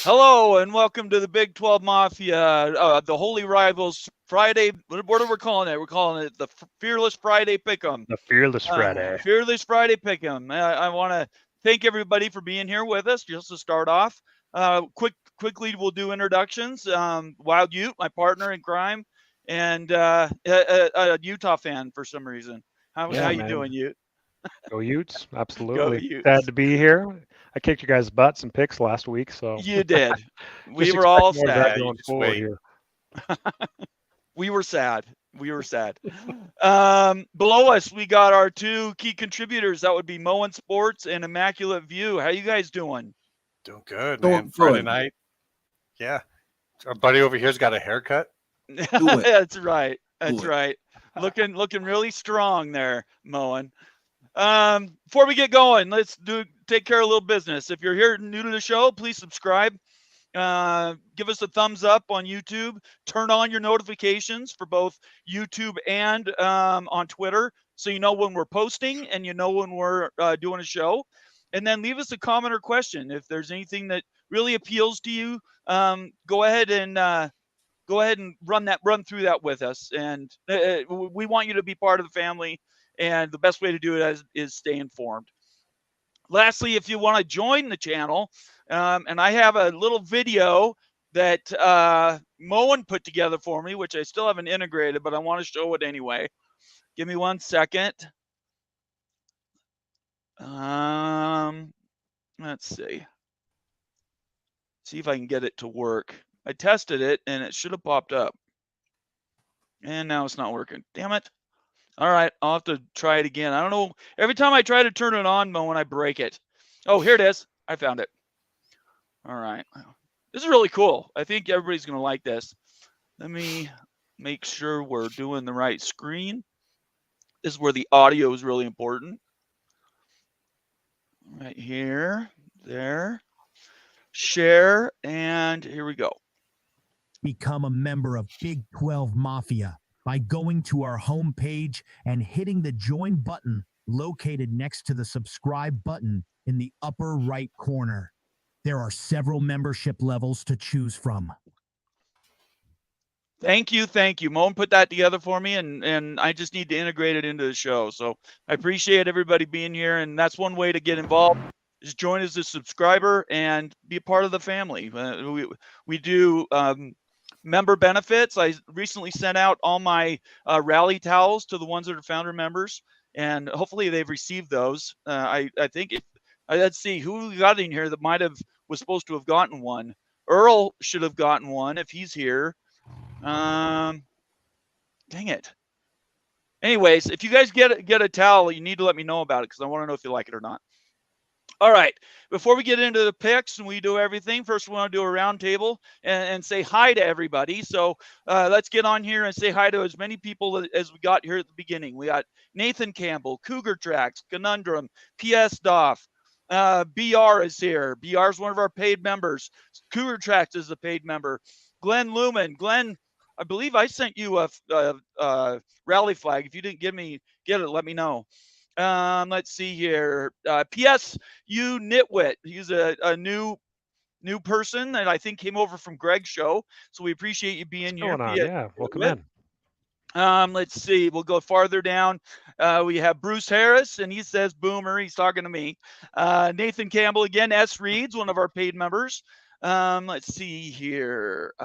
Hello and welcome to the Big 12 Mafia, the Holy Rivals Friday. What are we calling it? We're calling it the Fearless Friday Pick'em. The Fearless Friday. Fearless Friday Pick'em. I want to thank everybody for being here with us. Just to start off, quickly we'll do introductions. Wild Ute, my partner in crime, and a Utah fan for some reason. How you doing, Ute? Go Utes. Go Absolutely. Sad Utes. to be here. I kicked you guys' butts and picks last week, so You did. We just were expect all more of that sad. going forward here. We were sad. We were sad. Below us, we got our two key contributors. That would be Moen Sports and Immaculate View. How you guys doing? Doing good, man. Friday night. Yeah. Our buddy over here's got a haircut. That's right. That's right. Looking really strong there, Moen. Before we get going, let's take care of a little business. If you're here new to the show, please subscribe. Give us a thumbs up on YouTube. Turn on your notifications for both YouTube and on Twitter, so you know when we're posting and you know when we're doing a show. And then leave us a comment or question if there's anything that really appeals to you. Go ahead and run through that with us. And we want you to be part of the family. And the best way to do it is stay informed. Lastly, if you want to join the channel, and I have a little video that Moen put together for me, which I still haven't integrated, but I want to show it anyway. Give me 1 second. Let's see. See if I can get it to work. I tested it, and it should have popped up. And now it's not working. Damn it. All right, I'll have to try it again. I don't know. Every time I try to turn it on, Moen, I break it. Oh, here it is. I found it. All right. This is really cool. I think everybody's going to like this. Let me make sure we're doing the right screen. This is where the audio is really important. Right here, there. Share, and here we go. Become a member of Big 12 Mafia by going to our homepage and hitting the join button located next to the subscribe button in the upper right corner. There are several membership levels to choose from. Thank you. Moen put that together for me, and I just need to integrate it into the show. So I appreciate everybody being here, and that's one way to get involved. Just join as a subscriber and be a part of the family. We do member benefits. I recently sent out all my rally towels to the ones that are founder members, and hopefully they've received those. I think let's see who we got in here that was supposed to have gotten one. Earl should have gotten one if he's here. Dang it. Anyways, if you guys get a towel, you need to let me know about it because I want to know if you like it or not. All right, before we get into the picks and we do everything, first we want to do a round table and say hi to everybody. So let's get on here and say hi to as many people as we got here at the beginning. We got Nathan Campbell, Cougar Tracks, Conundrum, PS Doff, BR is here. BR is one of our paid members. Cougar Tracks is a paid member. Glenn Lumen. Glenn, I believe I sent you a rally flag. If you didn't get it, let me know. Let's see here. PS, you nitwit. He's a new person that I think came over from Greg's show. So we appreciate you being here. Yeah, welcome in. Let's see. We'll go farther down. We have Bruce Harris, and he says boomer. He's talking to me. Nathan Campbell again. S. Reed's one of our paid members. Let's see here.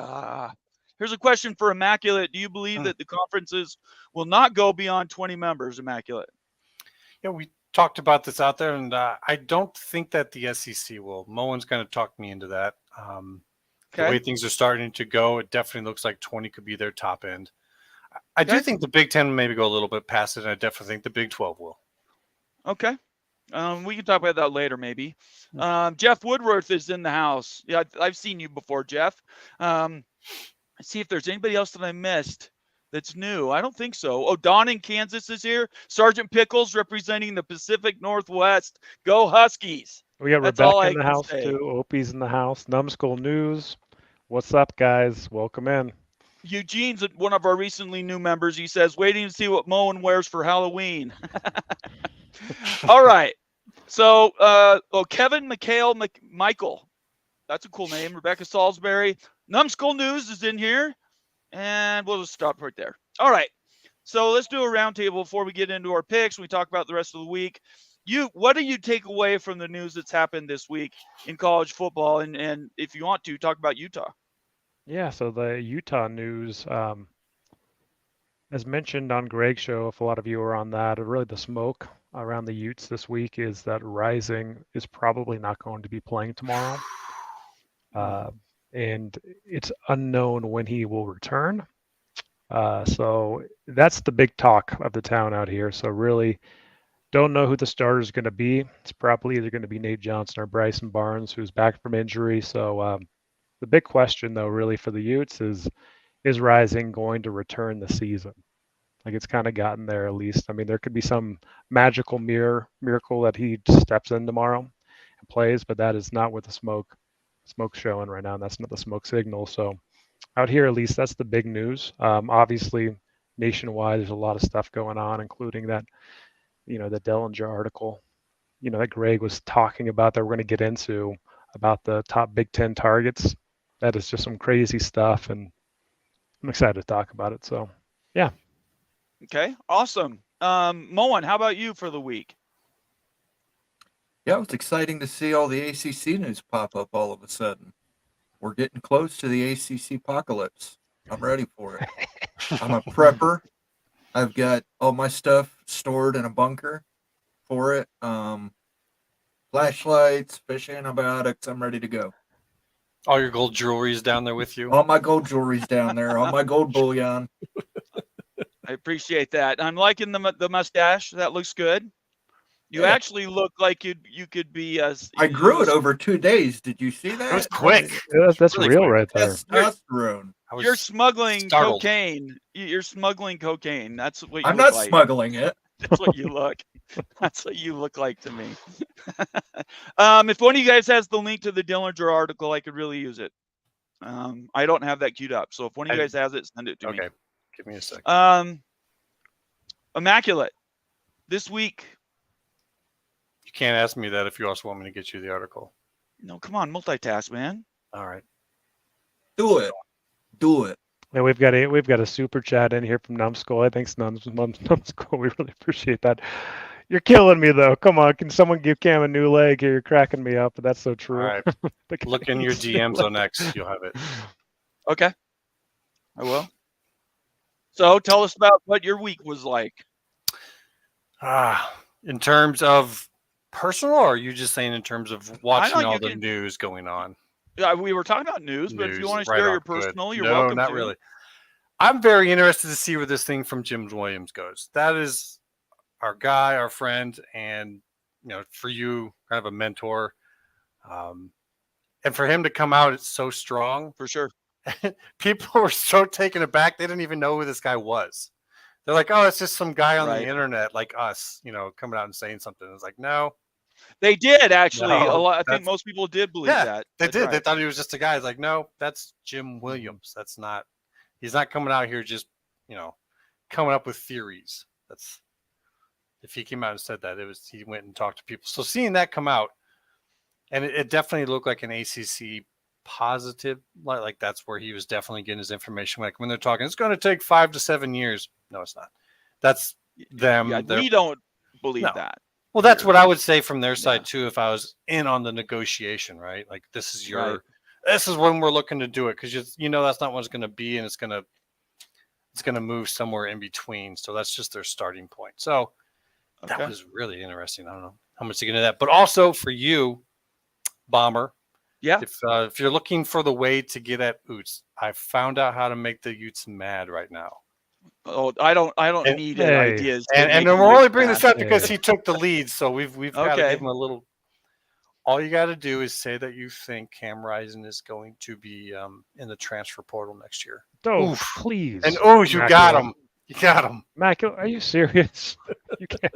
Here's a question for Immaculate. Do you believe that the conferences will not go beyond 20 members, Immaculate? Yeah, we talked about this out there, and I don't think that the SEC will. Moen's going to talk me into that. The way things are starting to go, it definitely looks like 20 could be their top end. I do think the Big 10 will maybe go a little bit past it, and I definitely think the Big 12 will. Okay. We can talk about that later, maybe. Jeff Woodworth is in the house. Yeah, I've seen you before, Jeff. Let's see if there's anybody else that I missed that's new. I don't think so. Oh, Don in Kansas is here. Sergeant Pickles representing the Pacific Northwest. Go Huskies. We got Rebecca in the house too. Opie's in the house. Numbskull News. What's up, guys? Welcome in. Eugene's one of our recently new members. He says, waiting to see what Moen wears for Halloween. All right. So, Kevin Michael That's a cool name. Rebecca Salisbury. Numbskull News is in here. And we'll just stop right there. All right. So let's do a roundtable before we get into our picks. We talk about the rest of the week. What do you take away from the news that's happened this week in college football? And if you want to, talk about Utah. Yeah, so the Utah news, as mentioned on Greg's show, if a lot of you were on that, really the smoke around the Utes this week is that Rising is probably not going to be playing tomorrow. And it's unknown when he will return. So that's the big talk of the town out here. So really don't know who the starter is going to be. It's probably either going to be Nate Johnson or Bryson Barnes, who's back from injury. So the big question, though, really for the Utes is Rising going to return the season? Like, it's kind of gotten there at least. I mean, there could be some magical miracle that he steps in tomorrow and plays, but that is not what the smoke's showing right now, and that's not the smoke signal. So out here, at least, that's the big news. Obviously, nationwide, there's a lot of stuff going on, including that, the Dellinger article, that Greg was talking about that we're going to get into about the top Big Ten targets. That is just some crazy stuff, and I'm excited to talk about it. So, yeah. Okay, awesome. Moen, how about you for the week? Yeah, it was exciting to see all the ACC news pop up all of a sudden. We're getting close to the ACC apocalypse. I'm ready for it. I'm a prepper. I've got all my stuff stored in a bunker for it. Flashlights, fish antibiotics. I'm ready to go. All your gold jewelry is down there with you. All my gold jewelry's down there. All my gold bullion. I appreciate that. I'm liking the mustache. That looks good. You actually look like you could be. I grew it over 2 days. Did you see that? It was quick. That's really real quick. Right there. Testosterone. You're smuggling startled. Cocaine. You're smuggling cocaine. That's what you I'm look not like. smuggling it. That's what you look. That's what you look like to me. If one of you guys has the link to the Dillinger article, I could really use it. I don't have that queued up, so if one of you guys has it, send it to me. Okay, give me a second. Immaculate. This week. You can't ask me that if you also want me to get you the article. No, come on, multitask, man. All right. Do it. Do it. And we've got a super chat in here from Numbskull. Thanks, Numbskull. We really appreciate that. You're killing me though. Come on, can someone give Cam a new leg here? You're cracking me up, but that's so true. All right. Look in your DMs on X. You'll have it. Okay. I will. So tell us about what your week was like. In terms of personal, or are you just saying in terms of watching all the news going on? Yeah, we were talking about news, but if you want to share your personal, you're welcome. No, not really. I'm very interested to see where this thing from Jim Williams goes. That is our guy, our friend, and for you, kind of a mentor. And for him to come out, it's so strong. For sure. People were so taken aback, they didn't even know who this guy was. They're like, oh, it's just some guy on the internet like us, coming out and saying something. It's like, no. They did, actually. I think most people did believe that. They did. Right. They thought he was just a guy. It's like, no, that's Jim Williams. That's not. He's not coming out here just, coming up with theories. That's. If he came out and said that, he went and talked to people. So seeing that come out, and it definitely looked like an ACC positive, like that's where he was definitely getting his information. Like when they're talking, it's going to take 5 to 7 years. No, it's not. That's them. Yeah, we don't believe that. Well, that's what I would say from their side too. If I was in on the negotiation, right? Like this is this is when we're looking to do it, because that's not what it's going to be, and it's going to move somewhere in between. So that's just their starting point. So that was really interesting. I don't know how much to get into that, but also for you, Bomber. Yeah. If you're looking for the way to get at Utes, I found out how to make the Utes mad right now. Oh, I don't need ideas. And we're only bringing this up because he took the lead, so we've got to give him a little. All you got to do is say that you think Cam Rising is going to be in the transfer portal next year. Oh, please! And you got him. You got him. Mac, are you serious? You can't.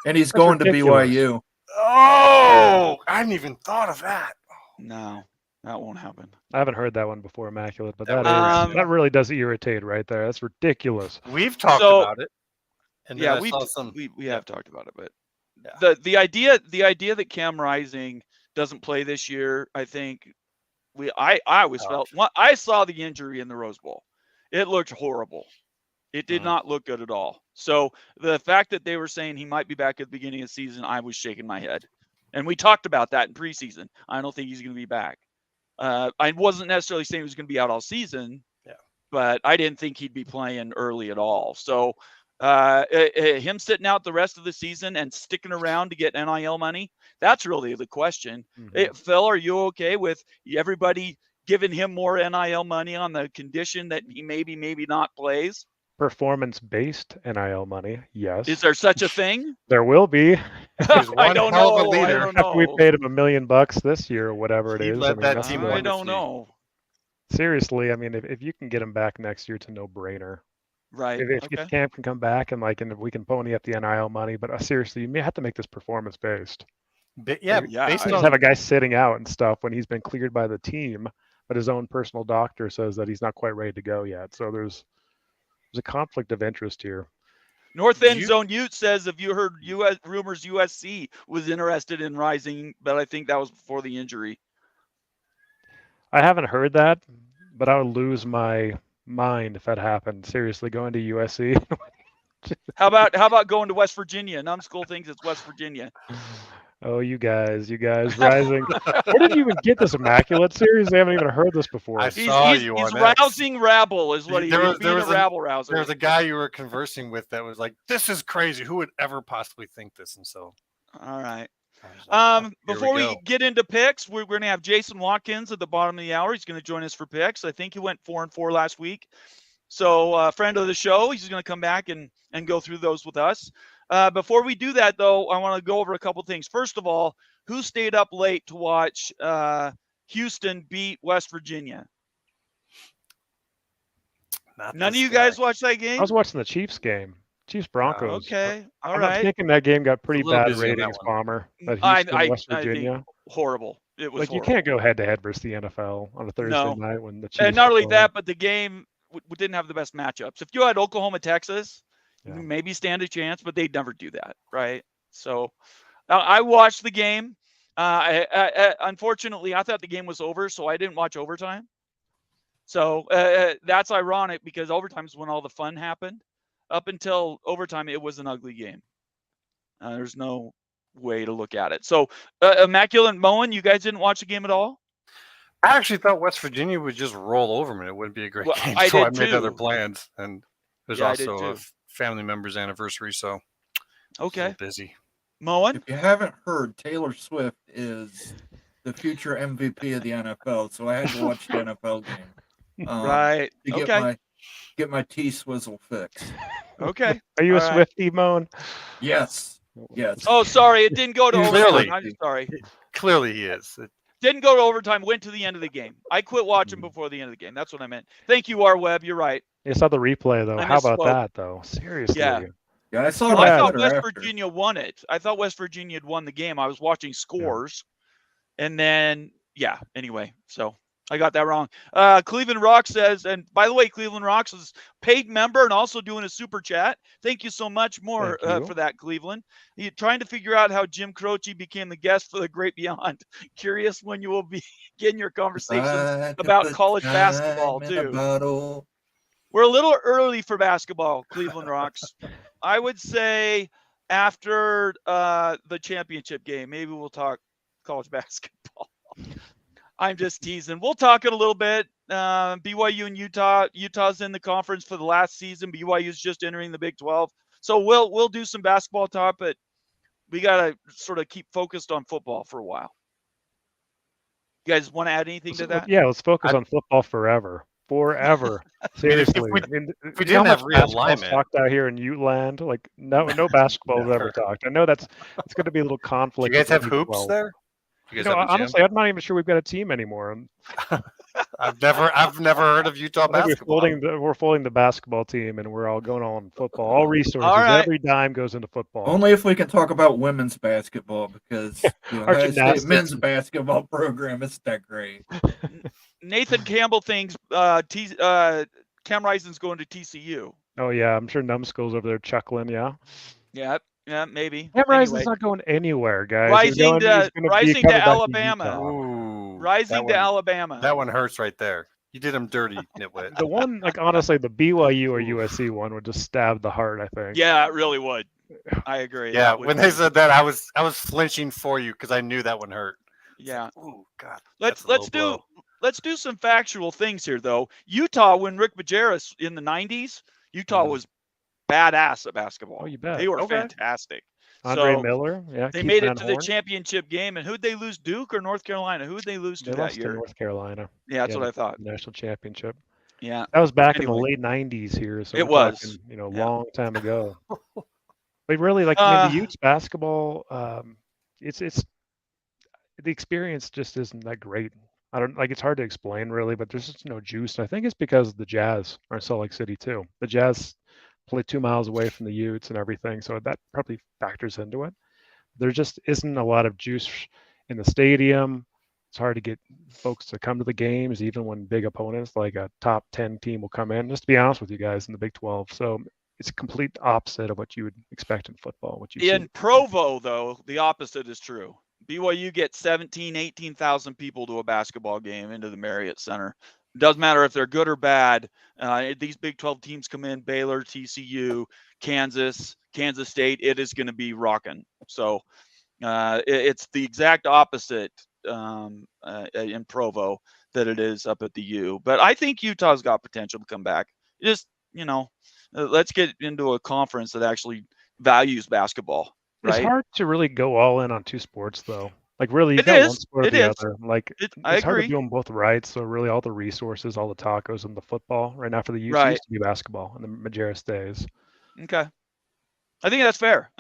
And he's going to BYU. Oh, I hadn't even thought of that. No, that won't happen. I haven't heard that one before, Immaculate, but that really does irritate right there. That's ridiculous. We've talked about it. And we have talked about it, but the idea that Cam Rising doesn't play this year. I think I always felt I saw the injury in the Rose Bowl. It looked horrible. It did not look good at all. So the fact that they were saying he might be back at the beginning of the season, I was shaking my head. And we talked about that in preseason. I don't think he's going to be back. I wasn't necessarily saying he was going to be out all season, but I didn't think he'd be playing early at all. So him sitting out the rest of the season and sticking around to get NIL money, that's really the question. Phil, are you okay with everybody giving him more NIL money on the condition that he maybe not plays? Performance-based NIL money, yes. Is there such a thing? There will be. He's one I don't hell of a know. leader. I don't know. We paid him $1 million this year or whatever it He is. led that that's team the- I don't know. Seriously, I mean, if you can get him back next year, it's a no-brainer. Right. If Cam can come back and if we can pony up the NIL money, but seriously, you may have to make this performance-based. Yeah, Yeah, based Just on have a guy sitting out and stuff when he's been cleared by the team, but his own personal doctor says that he's not quite ready to go yet. So there's a conflict of interest here. North End Zone Ute says, have you heard rumors USC was interested in Rising, but I think that was before the injury. I haven't heard that, but I would lose my mind if that happened. Seriously, going to USC. How about going to West Virginia? Numbskull thinks it's West Virginia. Oh, you guys, Rising. Where did you even get this immaculate series? I haven't even heard this before. He's rousing rabble is what he's being a rabble rouser. There was a guy you were conversing with that was like, this is crazy. Who would ever possibly think this? And so. All right. Before we get into picks, we're going to have Jason Watkins at the bottom of the hour. He's going to join us for picks. I think he went 4-4 last week. So friend of the show, he's going to come back and go through those with us. Before we do that, though, I want to go over a couple things. First of all, who stayed up late to watch Houston beat West Virginia? None of you guys watched that game? I was watching the Chiefs game. Chiefs Broncos. Okay. All I'm right. thinking that game got pretty bad busy on that ratings, one. Bomber. But Houston, West Virginia. I think horrible. It was like horrible. you can't go head to head versus the NFL on a Thursday night when the Chiefs. And not only are that, but the game didn't have the best matchups. If you had Oklahoma, Texas, you maybe stand a chance, but they'd never do that, right? So I watched the game. Unfortunately, I thought the game was over, so I didn't watch overtime. So that's ironic because overtime is when all the fun happened. Up until overtime, it was an ugly game. There's no way to look at it. So Immaculate Moen, you guys didn't watch the game at all? I actually thought West Virginia would just roll over them and it wouldn't be a great game. I So I did made too. other plans. And there's also a family member's anniversary, so okay, busy. Moen? If you haven't heard, Taylor Swift is the future MVP of the NFL, so I had to watch the NFL game. Right. To get my T-swizzle fix. Okay. Are you a All Swiftie, Moen? Yes. Yes. Oh, sorry. It didn't go to overtime. I'm sorry. Clearly he is. Didn't go to overtime. Went to the end of the game. I quit watching before the end of the game. That's what I meant. Thank you, R. Webb. You're right. I saw the replay, though. I How about misspoke. that, though? Seriously. Yeah. Yeah, I saw I that thought after. West Virginia won it. I thought West Virginia had won the game. I was watching scores. And then, anyway. So I got that wrong. Cleveland Rock says, and by the way, Cleveland Rocks is paid member and also doing a super chat. Thank you so much more for that, Cleveland. You're trying to figure out how Jim Croce became the guest for the Great Beyond. Curious when you will be getting your conversations about college basketball, too. We're a little early for basketball, Cleveland Rocks. I would say after the championship game, maybe we'll talk college basketball. I'm just teasing. We'll talk it a little bit. BYU and Utah. Utah's in the conference for the last season. BYU's just entering the Big 12. So we'll do some basketball talk, but we got to sort of keep focused on football for a while. You guys want to add anything to that? Yeah, let's focus on football forever. Forever. Seriously. If we didn't have realignment talked out here in Uteland, like no basketball is ever talked. I know it's going to be a little conflict. Do you guys have hoops there? Honestly, I'm not even sure we've got a team anymore. I've never heard of Utah basketball. We're folding the basketball team, and we're all going on football. All resources, every dime goes into football. Only if we can talk about women's basketball, because the United States men's basketball program isn't that great. Nathan Campbell thinks Cam Rising's going to TCU. Oh yeah, I'm sure Numbskull's over there chuckling. Yeah. Yeah. Yeah, maybe. Cam Rising's Anyway, not going anywhere, guys. rising he's to gonna be rising coming to back Alabama. Utah. Ooh, Rising to Alabama. That one hurts right there. You did him dirty, nitwit. The one, like honestly, the BYU or USC one would just stab the heart, I think. Yeah, it really would. I agree. Yeah, That would when be- they said that, I was flinching for you because I knew that one hurt. It's Yeah. like, ooh, God. Let's that's a low blow. let's do some factual things here though. Utah, when Rick Majerus in the 90s, Utah was badass at basketball. Oh, you bet. They were Okay. fantastic. Andre So Miller, yeah. they Keith made Van it to the Horn. championship game, and who'd they lose? Duke or North Carolina? Who'd they lose to They that lost to year? North Carolina. Yeah, that's Yeah, what I thought. National championship. Yeah, That was back in Anyway. the late '90s here, so It we're was. talking, you know, Yeah. long time ago. But really, like, I mean, the Utes basketball, it's the experience just isn't that great. I don't like. It's hard to explain really, but there's just no juice. And I think it's because the Jazz are in Salt Lake City too. The Jazz play 2 miles away from the Utes and everything, so that probably factors into it. There just isn't a lot of juice in the stadium. It's hard to get folks to come to the games, even when big opponents like a top 10 team will come in. Just to be honest with you guys, in the Big 12, so it's a complete opposite of what you would expect in football. What you in see. Provo, though, the opposite is true. BYU gets 18,000 people to a basketball game into the Marriott Center. It doesn't matter if they're good or bad. These Big 12 teams come in, Baylor, TCU, Kansas State, it is going to be rocking. So it's the exact opposite in Provo that it is up at the U. But I think Utah's got potential to come back. Just, let's get into a conference that actually values basketball. Right? It's hard to really go all in on two sports, though. Like, really, you It got is. one sport or It the is. other. Like, I it's hard to agree. do them both right. So, really, all the resources, all the tacos, and the football right now for the Utes Right. used to be basketball in the Majerus days. Okay. I think that's fair.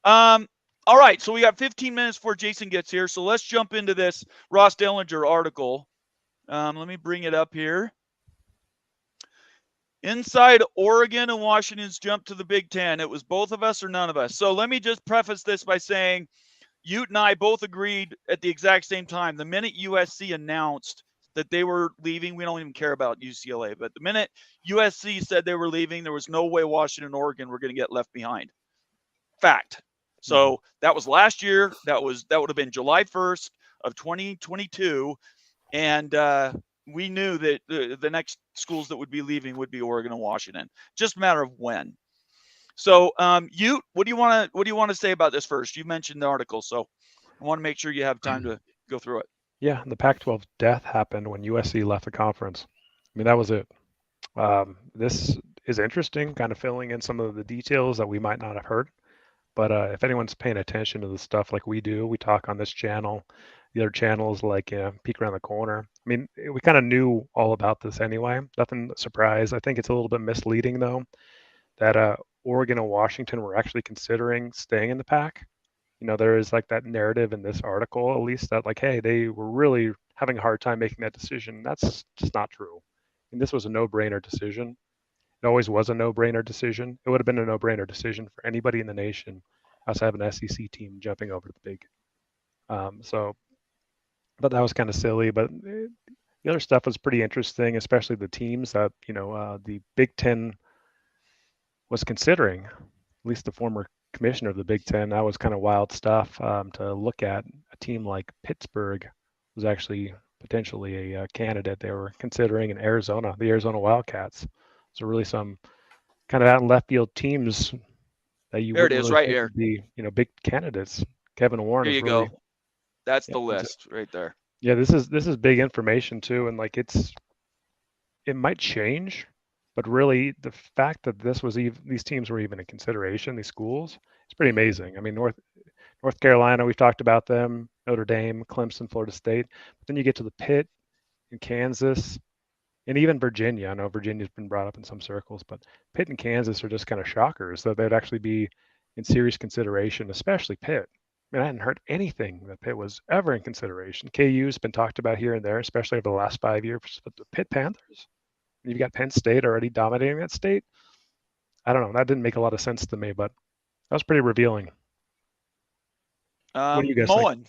All right. So we got 15 minutes before Jason gets here. So let's jump into this Ross Dellinger article. Let me bring it up here. Inside Oregon and Washington's jump to the Big Ten. It was both of us or none of us. So let me just preface this by saying Ute and I both agreed at the exact same time. The minute USC announced that they were leaving, we don't even care about UCLA, but the minute USC said they were leaving, there was no way Washington and Oregon were going to get left behind. Fact. So that was last year. That would have been July 1st of 2022. And we knew that the next schools that would be leaving would be Oregon and Washington. Just a matter of when. So, Ute, what do you want to say about this first? You mentioned the article, so I want to make sure you have time to go through it. Yeah, the Pac-12 death happened when USC left the conference. I mean, that was it. This is interesting, kind of filling in some of the details that we might not have heard. But if anyone's paying attention to the stuff like we do, we talk on this channel, the other channels like Peek Around the Corner. I mean, we kind of knew all about this anyway. Nothing surprise. I think it's a little bit misleading, though, that Oregon and Washington were actually considering staying in the Pac. There is like that narrative in this article, at least, that like, hey, they were really having a hard time making that decision. That's just not true. And this was a no-brainer decision. It always was a no-brainer decision. It would have been a no-brainer decision for anybody in the nation outside of an SEC team jumping over to the big. But that was kind of silly. But the other stuff was pretty interesting, especially the teams that the Big Ten was considering. At least the former commissioner of the Big Ten. That was kind of wild stuff to look at. A team like Pittsburgh was actually potentially a candidate they were considering in Arizona, the Arizona Wildcats. So really some kind of out in left field teams that you There it wouldn't is, really right think here. would be, big candidates. Kevin Warren Here is you really go. That's the list right there. Yeah, this is big information too, and like it might change, but really the fact that these teams were even in consideration, these schools, it's pretty amazing. I mean, North Carolina, we've talked about them, Notre Dame, Clemson, Florida State, but then you get to the Pitt and Kansas, and even Virginia. I know Virginia's been brought up in some circles, but Pitt and Kansas are just kind of shockers that they'd actually be in serious consideration, especially Pitt. I mean, I hadn't heard anything that Pitt was ever in consideration. KU's been talked about here and there, especially over the last 5 years. But the Pitt Panthers, you've got Penn State already dominating that state. I don't know. That didn't make a lot of sense to me, but that was pretty revealing. What do you guys think?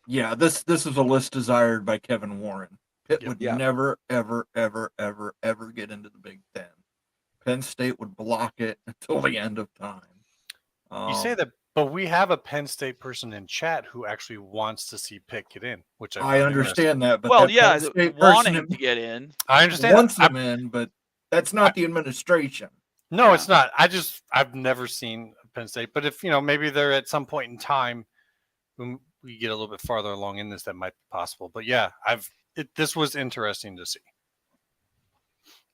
Yeah, this is a list desired by Kevin Warren. Pitt would never, ever, ever, ever, ever get into the Big Ten. Penn State would block it until the end of time. You say that, but we have a Penn State person in chat who actually wants to see Pitt get in, which I understand that, but well, that yeah, Penn State wanting person to get in. I understand wants that. them in, but that's not the administration. No, Yeah. it's not. I've never seen Penn State, but if maybe they're at some point in time when we get a little bit farther along in this, that might be possible. But yeah, this was interesting to see.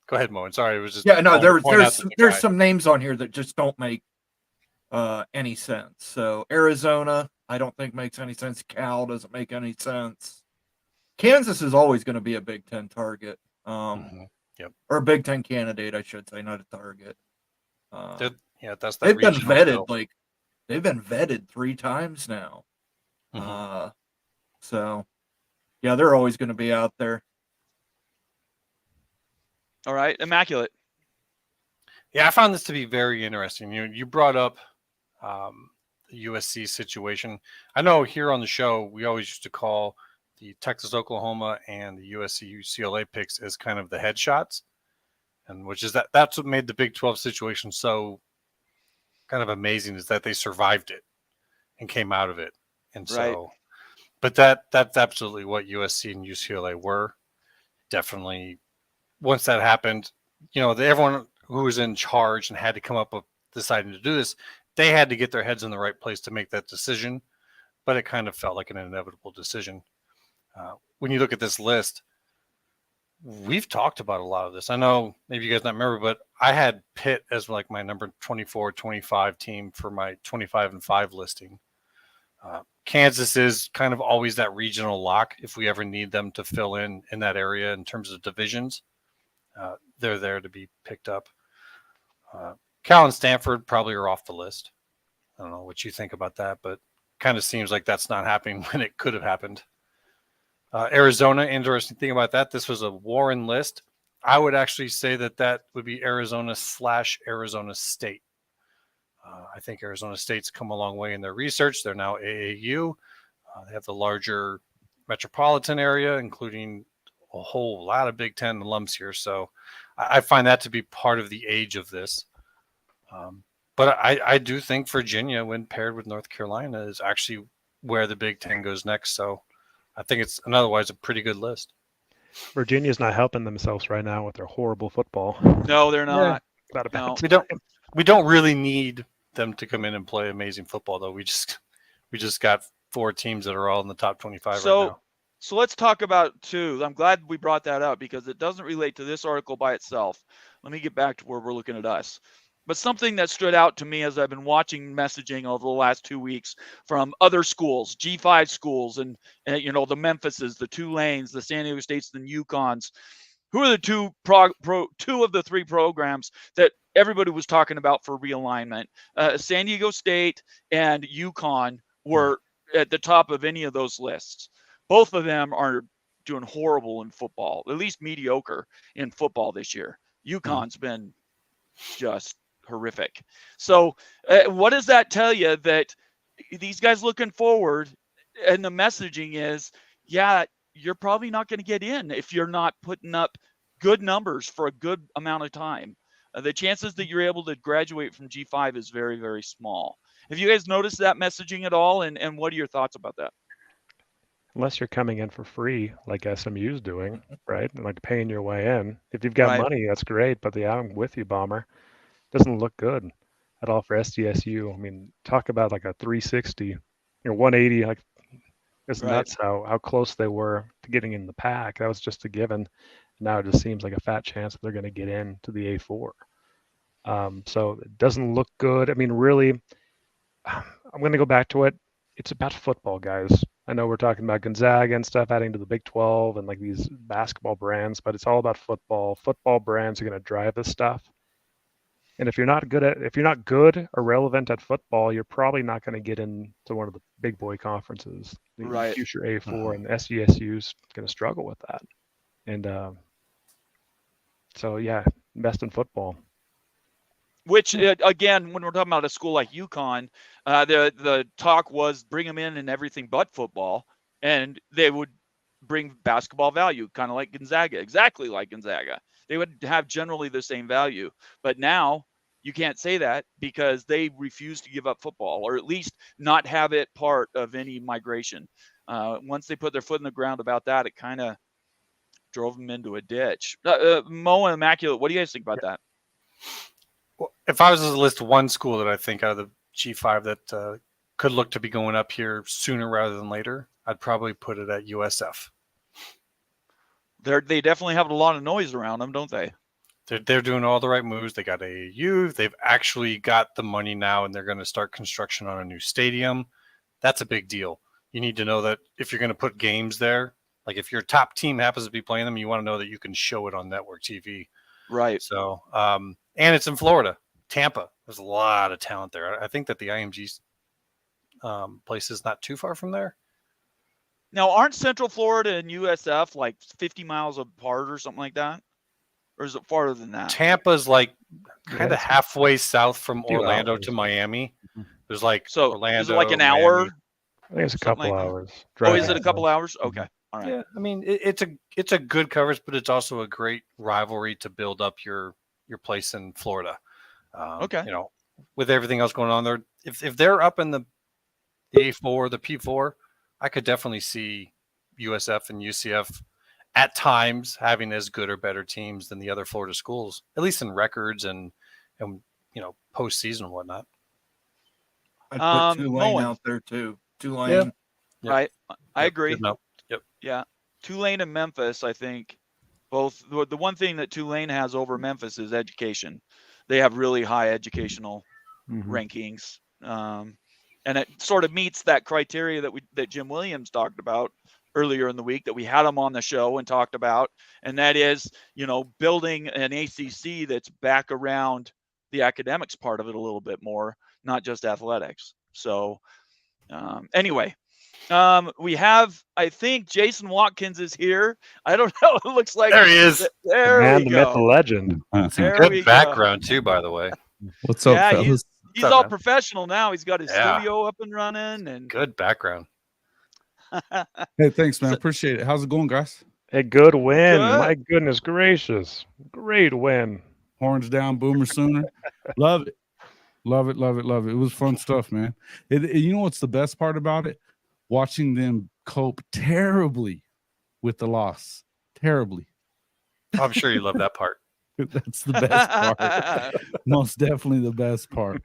Go ahead, Mo. Sorry, it was just no. There's guy. some names on here that just don't make any sense. So Arizona, I don't think makes any sense. Cal doesn't make any sense. Kansas is always going to be a Big Ten target, Yep. or a Big Ten candidate, I should say, not a target. That's they've been vetted. Like they've been vetted 3 times now. So yeah, they're always going to be out there. All right, Immaculate. Yeah, I found this to be very interesting. You brought up the USC situation. I know here on the show we always used to call the Texas, Oklahoma, and the USC UCLA picks as kind of the headshots, and that's what made the Big 12 situation so kind of amazing, is that they survived it and came out of it. And so, but that's absolutely what USC and UCLA were. Definitely, once that happened, everyone who was in charge and had to come up with deciding to do this, they had to get their heads in the right place to make that decision. But it kind of felt like an inevitable decision. When you look at this list, we've talked about a lot of this. I know maybe you guys not remember, but I had Pitt as like my number 24, 25 team for my 25-5 listing. Kansas is kind of always that regional lock. If we ever need them to fill in that area in terms of divisions, they're there to be picked up. Cal and Stanford probably are off the list. I don't know what you think about that, but kind of seems like that's not happening when it could have happened. Arizona, interesting thing about that, this was a Warren list. I would actually say that would be Arizona/Arizona State. I think Arizona State's come a long way in their research. They're now AAU. They have the larger metropolitan area, including a whole lot of Big Ten alums here. So I find that to be part of the age of this. But I do think Virginia, when paired with North Carolina, is actually where the Big Ten goes next. So I think it's otherwise a pretty good list. Virginia's not helping themselves right now with their horrible football. No, they're not. No. We don't really need them to come in and play amazing football, though. We just got 4 teams that are all in the top 25 right now. So let's talk about 2. I'm glad we brought that up because it doesn't relate to this article by itself. Let me get back to where we're looking at us. But something that stood out to me as I've been watching messaging over the last 2 weeks from other schools, G5 schools, and the Memphises, the Tulanes, the San Diego States, the UConns. Who are the two of the 3 programs that everybody was talking about for realignment? San Diego State and UConn were at the top of any of those lists. Both of them are doing horrible in football, at least mediocre in football this year. UConn's been just horrific. So what does that tell you? That these guys looking forward, and the messaging is, you're probably not going to get in if you're not putting up good numbers for a good amount of time. The chances that you're able to graduate from G5 is very, very small. Have you guys noticed that messaging at all? And what are your thoughts about that? Unless you're coming in for free, like SMU's doing, right? And like paying your way in. If you've got money, that's great. But I'm with you, Bomber. Doesn't look good at all for SDSU. I mean, talk about like a 360, 180. Like it's nuts how close they were to getting in the pack. That was just a given. Now it just seems like a fat chance that they're going to get into the A4. So it doesn't look good. I mean, really, I'm going to go back to it. It's about football, guys. I know we're talking about Gonzaga and stuff, adding to the Big 12 and like these basketball brands, but it's all about football. Football brands are going to drive this stuff. And if you're not good or relevant at football, you're probably not going to get into one of the big boy conferences, the future A4, and SDSU is going to struggle with that. And so, invest in football. Which, again, when we're talking about a school like UConn, the talk was bring them in everything but football, and they would bring basketball value, kind of like Gonzaga, exactly like Gonzaga. They would have generally the same value. But now you can't say that because they refuse to give up football, or at least not have it part of any migration. Once they put their foot in the ground about that, it kind of drove them into a ditch. Mo and Immaculate, what do you guys think about that? Well, if I was to list one school that I think out of the G5 that could look to be going up here sooner rather than later, I'd probably put it at USF. They definitely have a lot of noise around them, don't they? They're doing all the right moves. They got AAU. They've actually got the money now, and they're going to start construction on a new stadium. That's a big deal. You need to know that if you're going to put games there, like if your top team happens to be playing them, you want to know that you can show it on network TV. Right. So, and it's in Florida, Tampa. There's a lot of talent there. I think that the IMG place is not too far from there. Now, aren't Central Florida and USF like 50 miles apart or something like that? Or is it farther than that? Tampa's like kind of halfway south from 2 Orlando hours. to Miami. There's like So Orlando, is it like an Miami. hour? I think it's a Something couple like that. hours. Oh, driving. is it a couple hours? Okay. All right. Yeah, I mean it's a good coverage, but it's also a great rivalry to build up your place in Florida. Okay. You know, with everything else going on there, if they're up in the A4, the P4, I could definitely see USF and UCF at times having as good or better teams than the other Florida schools, at least in records and you know, postseason and whatnot. I'd put Tulane Moen. out there too. Tulane. Yep. Right. I Yep, agree. good enough. Yep. Yeah. Tulane and Memphis, I think both. The one thing that Tulane has over Memphis is education. They have really high educational rankings. And it sort of meets that criteria that Jim Williams talked about earlier in the week, that we had him on the show and talked about. And that is, you know, building an ACC that's back around the academics part of it a little bit more, not just athletics. So anyway, we have, I think Jason Watkins is here. I don't know. It looks like There he is. There Man, we the go. myth, the legend. There we Good background too, by the way. What's up, Yeah, fellas? He's What's up, all man? professional now. He's got his Yeah. studio up and running, and Good background. Hey, thanks, man. Appreciate it. How's it going, guys? A good win. Good. My goodness gracious. Great win. Horns down, Boomer Sooner. Love it. Love it, love it, love it. It was fun stuff, man. You know what's the best part about it? Watching them cope terribly with the loss. Terribly. I'm sure you love that part. That's the best part. Most definitely the best part.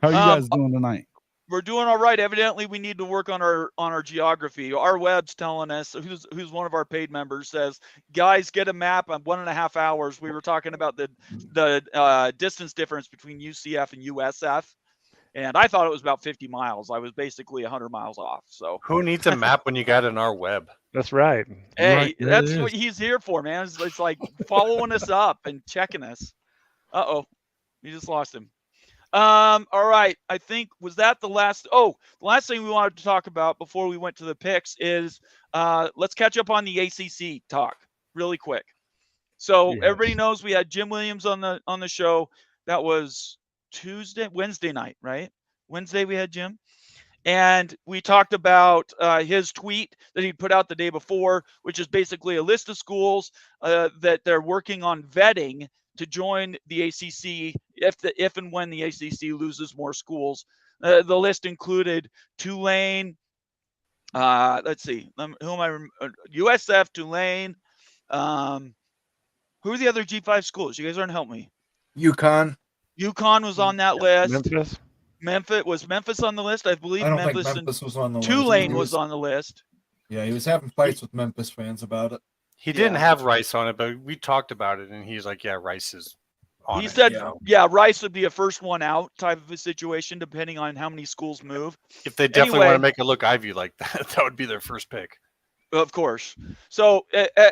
How are you guys doing tonight? we're doing all right. Evidently, we need to work on our geography. Our web's telling us, who's one of our paid members says, guys, get a map on 1.5 hours. We were talking about the distance difference between UCF and USF, and I thought it was about 50 miles. I was basically 100 miles off. So who needs a map when you got it in our web? That's right. hey, Right, there that's it what is. he's here for, man. It's like following us up and checking us. Uh-oh, we just lost him. All right. I think, was that the last? Oh, the last thing we wanted to talk about before we went to the picks is let's catch up on the ACC talk really quick. So Yes. everybody knows we had Jim Williams on the show. That was Wednesday night, right? Wednesday we had Jim. And we talked about his tweet that he put out the day before, which is basically a list of schools that they're working on vetting to join the ACC if and when the ACC loses more schools. The list included Tulane. Let's see, who am I? USF, Tulane. Who are the other G5 schools? You guys aren't helping me. UConn. UConn was on that list. Memphis. Memphis on the list? I believe I don't Memphis, think Memphis was on the and list. Tulane He was on the list. Yeah, he was having fights with Memphis fans about it. He didn't Yeah. have Rice on it, but we talked about it, and he's like, "Yeah, Rice is on He it." said, yeah. yeah, Rice would be a first one out type of a situation, depending on how many schools move. If they definitely want Anyway. to make it look Ivy like that, that would be their first pick. Of course. So,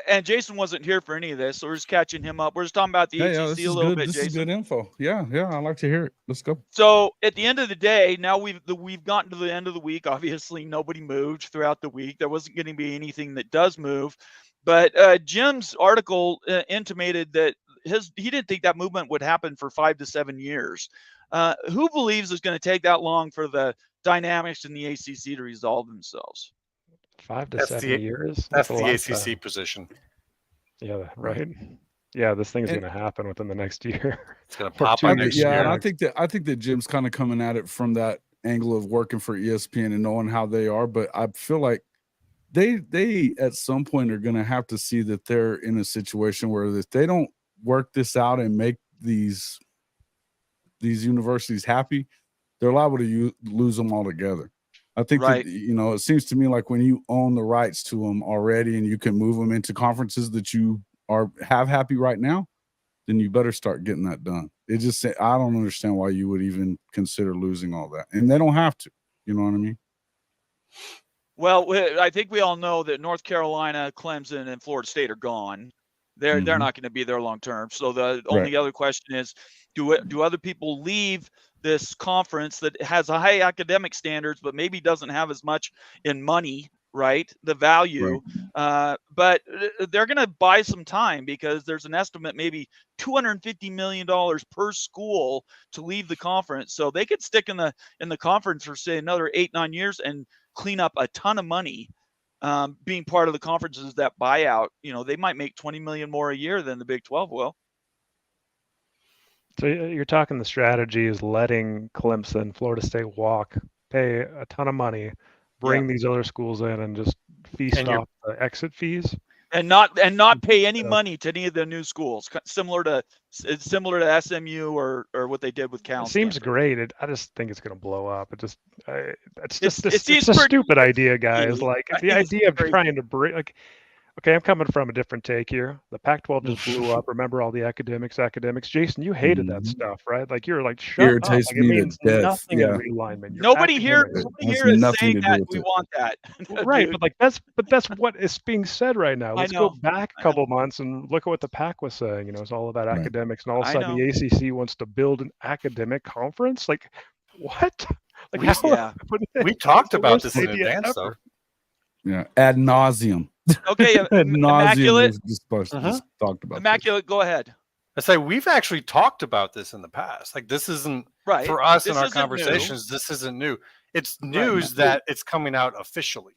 and Jason wasn't here for any of this, so we're just catching him up. We're just talking about the Hey, ACC this a is little good. bit, This is Jason. good info. Yeah, I like to hear it. Let's go. So at the end of the day, now we've gotten to the end of the week. Obviously, nobody moved throughout the week. There wasn't going to be anything that does move, but Jim's article intimated that he didn't think that movement would happen for 5 to 7 years. Who believes it's going to take that long for the dynamics in the ACC to resolve themselves? 5 to That's 7 the- years. That's a the long ACC time. position. Yeah, right. Yeah, this thing's And- going to happen within the next year. It's going to Or pop 2 up years. next yeah, year. and I think that Jim's kind of coming at it from that angle of working for ESPN and knowing how they are. But I feel like they at some point are going to have to see that they're in a situation where if they don't work this out and make these universities happy, they're liable to lose them altogether. I think Right. that, you know, it seems to me like when you own the rights to them already and you can move them into conferences that you have happy right now, then you better start getting that done. It just, I don't understand why you would even consider losing all that. And they don't have to, you know what I mean? Well, I think we all know that North Carolina, Clemson, and Florida State are gone. They're Mhm. not going to be there long term. So the Right. only other question is, do other people leave this conference that has a high academic standards, but maybe doesn't have as much in money, right? The value, but they're going to buy some time because there's an estimate maybe $250 million per school to leave the conference. So they could stick in the conference for say another 8-9 years and clean up a ton of money. Being part of the conferences that buyout, you know, they might make 20 million more a year than the Big 12 will. So you're talking the strategy is letting Clemson, Florida State walk, pay a ton of money, bring these other schools in, and just feast off the exit fees. And not pay any money to any of the new schools, similar to SMU or what they did with Cal. It seems Stanford. great. I just think it's going to blow up. It's It seems a pretty stupid idea, guys. easy. Like I the think it's idea of crazy. trying to bring, like, okay, I'm coming from a different take here. The Pac-12 just blew up. Remember all the academics. Jason, you hated that stuff, right? Like you're like, shut Irritates up. Like, me it to means death. nothing Yeah. in realignment. You're Nobody here has is nothing saying to do that with we it. want that. Right, Dude. but that's what is being said right now. I Let's go know. back a couple months and look at what the Pac was saying. You know, it's all about Right. academics, and all of a I sudden know. the ACC wants to build an academic conference. Like, what? Like, Yeah. We talked the about worst this in idea advance, ever. though. Yeah. Ad nauseum. Okay, Ad nauseum. Immaculate. We've just talked about Immaculate, go ahead. I say we've actually talked about this in the past. Like this isn't Right. for us This in our isn't new. conversations. This isn't new. It's Right. news that it's coming out officially,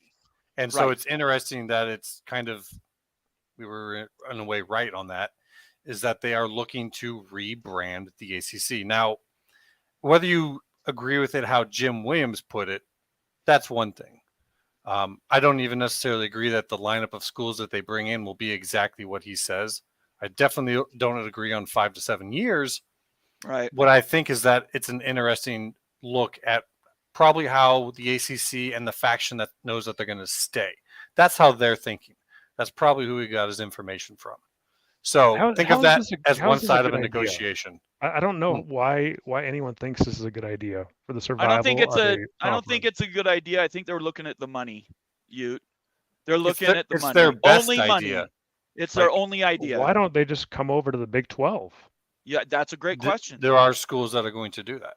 and so Right. it's interesting that it's kind of we were in a way right on that. Is that they are looking to rebrand the ACC now? Whether you agree with it, how Jim Williams put it, that's one thing. I don't even necessarily agree that the lineup of schools that they bring in will be exactly what he says. I definitely don't agree on 5 to 7 years. Right. What I think is that it's an interesting look at probably how the ACC and the faction that knows that they're going to stay. That's how they're thinking. That's probably who he got his information from. So think of that as one side of a negotiation. I don't know why anyone thinks this is a good idea for the survival. I don't think it's a a good idea. I think they're looking at the money. They're looking at the it's money. their best only idea. money. It's their only idea. Why don't they just come over to the Big 12? Yeah, that's a great question. There are schools that are going to do that.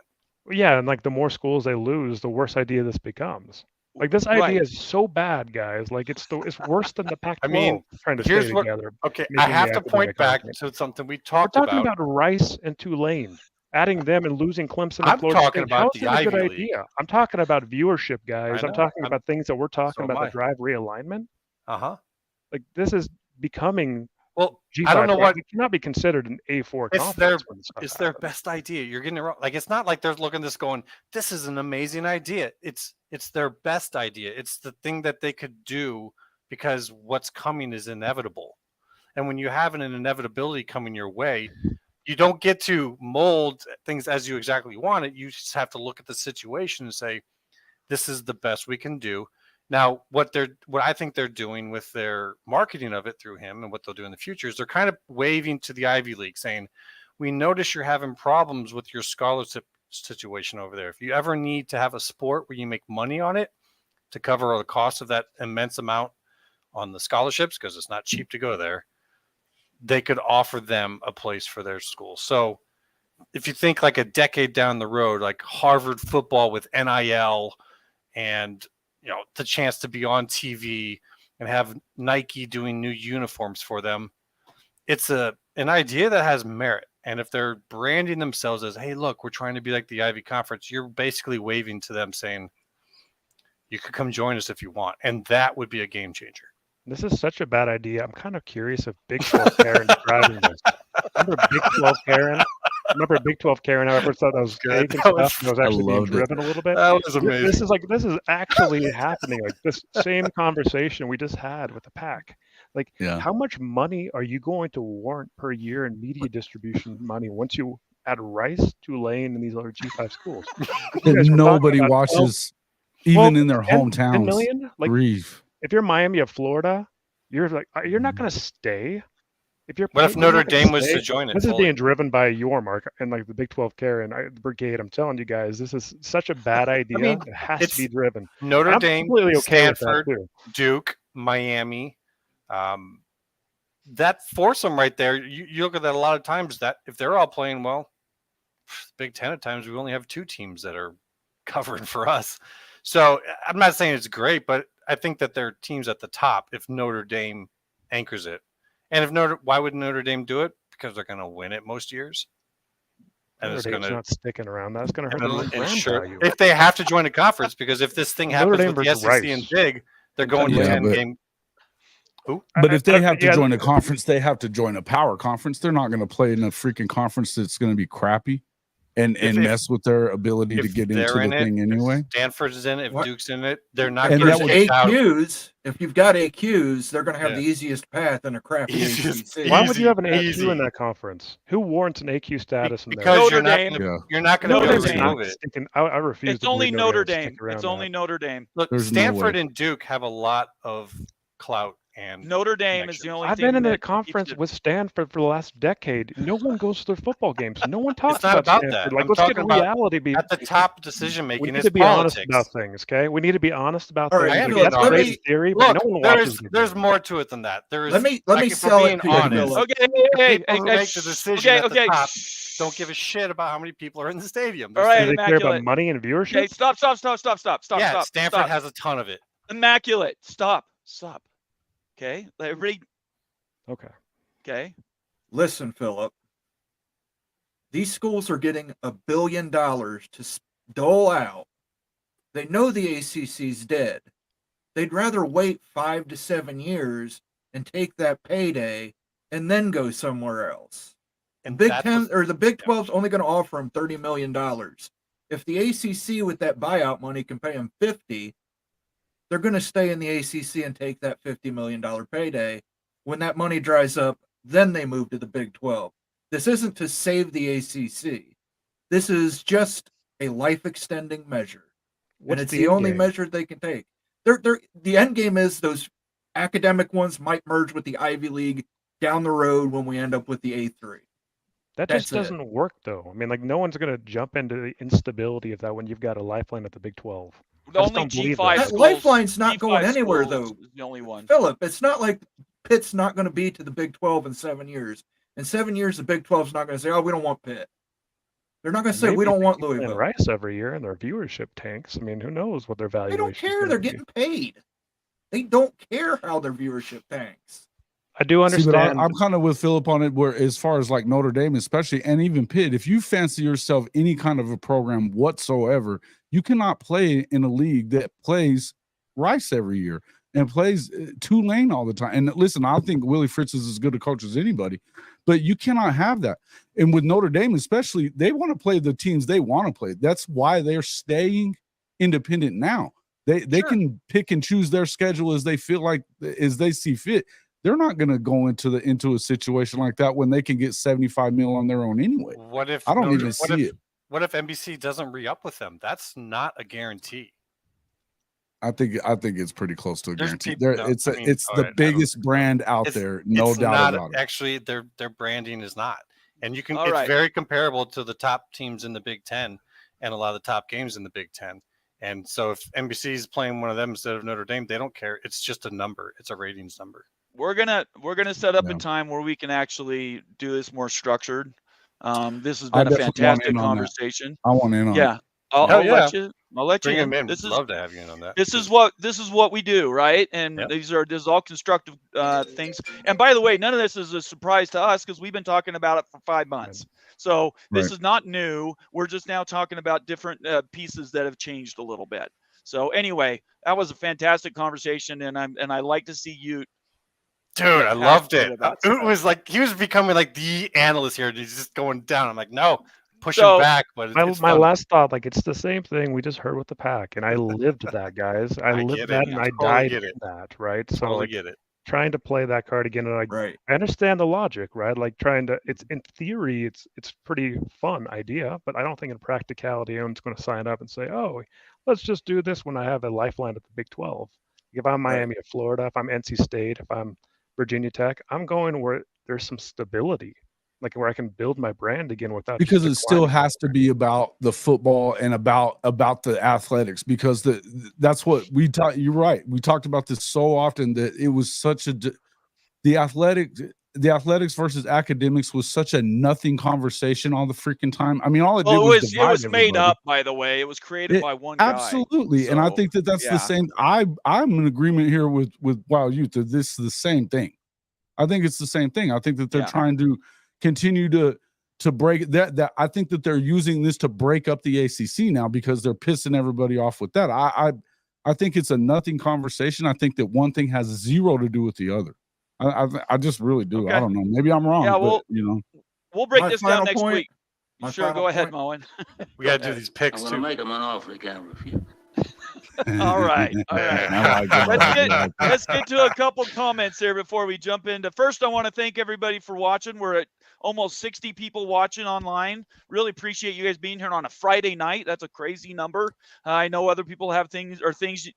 Yeah, and like the more schools they lose, the worse idea this becomes. Like this idea is so bad, guys. Like it's worse than the Pac-12 I mean, trying to here's stay what. together. Okay, I have to point back to something we talked We're talking about. about Rice and Tulane, adding them and losing Clemson and I'm Florida talking State. about How the is that a good Ivy League. idea? I'm talking about viewership, guys. I I'm know. talking about things that we're talking so about am that drive realignment. Like this is becoming. Well, G5 I don't know what it cannot be considered an A4 it's conference. it's their best idea. You're getting it wrong. Like it's not like they're looking at this going, "This is an amazing idea." It's their best idea. It's the thing that they could do because what's coming is inevitable. And when you have an inevitability coming your way, you don't get to mold things as you exactly want it. You just have to look at the situation and say, "This is the best we can do." Now, what I think they're doing with their marketing of it through him and what they'll do in the future is they're kind of waving to the Ivy League saying, we notice you're having problems with your scholarship situation over there. If you ever need to have a sport where you make money on it to cover the cost of that immense amount on the scholarships, because it's not cheap to go there, they could offer them a place for their school. So if you think like a decade down the road, like Harvard football with NIL and the chance to be on TV and have Nike doing new uniforms for them. It's an idea that has merit. And if they're branding themselves as, hey, look, we're trying to be like the Ivy Conference, you're basically waving to them saying, you could come join us if you want. And that would be a game changer. This is such a bad idea. I'm kind of curious if Big 12 parents driving this. Remember Big 12 Karen? Remember Big 12 Karen? How I first thought that was good. fake and That was- stuff. And it was I actually being loved it. driven a little bit. That was amazing. This is actually happening. Like this same conversation we just had with the pack. Like, Yeah. how much money are you going to warrant per year in media distribution money once you add Rice, Tulane, and these other G5 schools? You That guys were talking nobody about 12 watches, even in their 10 hometowns. million? Like, Grief. if you're Miami of Florida, you're like, you're not going to stay. If you're What if you're Notre not gonna Dame was stay. to join it? This is fully? being driven by your mark and like the Big 12 Karen the brigade. I'm telling you guys, this is such a bad idea. mean, it has to be driven. Notre I'm Dame, completely okay with that Stanford, too. Duke, Miami. That foursome right there, you look at that a lot of times, that if they're all playing well, Big Ten at times, we only have 2 teams that are covering for us. So I'm not saying it's great, but I think that there are teams at the top if Notre Dame anchors it. And why would Notre Dame do it? Because they're going to win it most years. And Notre it's Dame's going to not sticking around. That's going to hurt their brand value. if they have to join a conference, because if this thing Notre happens Dame with the versus SEC and Rice. Big, they're going to Yeah, 10 but- game. Who? But if they have to yeah, join a conference, they have to join a power conference. They're not going to play in a freaking conference that's going to be crappy and If- mess with their ability to If get into they're the in it, thing anyway. if Stanford is in it, if What? Duke's in it, they're not And There's that getting was- kicked out. AQs. If you've got AQs, they're going to have Yeah. the easiest path in a crappy Easiest- ACC. Why would you have an AQ Easy. in that conference? Who warrants an AQ status in there? Because Notre you're not Dame. gonna, Yeah. you're not going to Notre be able to Dame. remove it. Sticking, I refuse It's to only believe Notre will Dame. stick around It's only that. Notre Dame. Look, There's no Stanford way. and Duke have a lot of clout and Notre Dame is the connections. only I've thing been in that a keeps conference it- with Stanford for the last decade. No one goes to their football games. No one talks not about Stanford. that. Like, I'm let's get talking about reality. at the top decision We making need is to be honest politics. about things, okay? We need to be honest about All right, things. I am Like, being that's honest. great theory, but Look, no one watches the there's game. more to it than that. There is. Let me like, if we're sell being it to you, honest, Philip. Okay, hey, people who make the decision okay, at the okay. top don't give a shit about how many people are in the stadium. All They're right, Do saying, they care about Immaculate. money and viewership? Okay, stop. yeah, Stanford stop. has a ton of it. Immaculate. Stop. Okay, let everybody. Okay. Okay. Listen, Philip. These schools are getting $1 billion to dole out. They know the ACC's dead. They'd rather wait 5 to 7 years and take that payday and then go somewhere else. And Big that's 10 what- or the Big 12's only going to offer them $30 million. If the ACC with that buyout money can pay them 50, they're going to stay in the ACC and take that $50 million payday. When that money dries up, then they move to the Big 12. This isn't to save the ACC. This is just a life extending measure. What's and it's the the end only game? measure they can take. The end game is those academic ones might merge with the Ivy League down the road when we end up with the A3. That That's just doesn't work, though. I mean, like, no one's going to jump into the instability of that when you've got a lifeline at the Big 12. The I just only don't believe G5 that. That schools, lifeline's not G5 going anywhere, schools though. is the only one. Philip, it's not like Pitt's not going to be to the Big 12 in 7 years. In 7 years, the Big 12's not going to say, "Oh, we don't want Pitt." They're not going to say, Maybe "We don't they want keep playing Louisville." Rice every year and their viewership tanks. I mean, who knows what their They valuation don't is care. gonna They're be. getting paid. They don't care how their viewership tanks. I do See, but understand. I'm kind of with Philip on it, where as far as like Notre Dame, especially, and even Pitt, if you fancy yourself any kind of a program whatsoever, you cannot play in a league that plays Rice every year and plays Tulane all the time. And listen, I think Willie Fritz is as good a coach as anybody, but you cannot have that. And with Notre Dame, especially, they want to play the teams they want to play. That's why they're staying independent now. They Sure. can pick and choose their schedule as they feel like, as they see fit. They're not going to go into a situation like that when they can get 75 mil on their own anyway. What if I don't Notre- even what see if, it. What if NBC doesn't re-up with them? That's not a guarantee. I think it's pretty close to a There's guarantee. people- There, no, it's I mean, it's all the right, I don't- biggest brand out there, no It's doubt not, about it. Actually, their branding is not, and you can. All it's right. very comparable to the top teams in the Big Ten and a lot of the top games in the Big Ten. And so, if NBC is playing one of them instead of Notre Dame, they don't care. It's just a number. It's a ratings number. We're gonna set up Yeah. in time where we can actually do this more structured. This has I been a definitely want fantastic in on that. conversation. I want in on it. Yeah, I'll Hell let you. I'll let Bring you them in. This is Love to have you in on that. this is what we do, right? And Yep. this is all constructive things. And by the way, none of this is a surprise to us because we've been talking about it for 5 months. So this Right. is not new. We're just now talking about different pieces that have changed a little bit. So anyway, that was a fantastic conversation, and I like to see you Dude, I have loved to it. with that It stuff. was like he was becoming like the analyst here. He's just going down. I'm like, no, push So, him back. But it's My fun. last thought, like it's the same thing we just heard with the pack, and I lived that, guys. I lived get that, it. and I I totally died get in it. that, right? So Totally like get it. trying to play that card again, and Right. I understand the logic, right? Like trying to, it's in theory, it's pretty fun idea, but I don't think in practicality anyone's going to sign up and say, oh, let's just do this when I have a lifeline at the Big 12. If I'm Miami of Florida, if I'm NC State, if I'm Virginia Tech, I'm going where there's some stability, like where I can build my brand again without just Because it still declining has to be about the football and about the athletics, because that's what we talk. You're right. We talked about this so often that it was such a the athletics versus academics was such a nothing conversation all the freaking time. I mean, all it did was it divide was made everybody. up, by the way. It was created by one guy. Absolutely, and I So, think that's the yeah. same. I'm in agreement here with Wild Youth that this is the same thing. I think it's the same thing. I think that they're Yeah. trying to continue to break that. I think that they're using this to break up the ACC now because they're pissing everybody off with that. I think it's a nothing conversation. I think that one thing has zero to do with the other. I just really do. Okay. I don't know. Maybe I'm wrong. Yeah, but well, you know, we'll break My this down final next point- week. my Sure, final go ahead, point- Moen. We got to do these picks I'm too. gonna make him an offer he can't refuse. All right. I like that. Let's get to a couple comments here before we jump into. First, I want to thank everybody for watching. We're at almost 60 people watching online. Really appreciate you guys being here on a Friday night. That's a crazy number. I know other people have things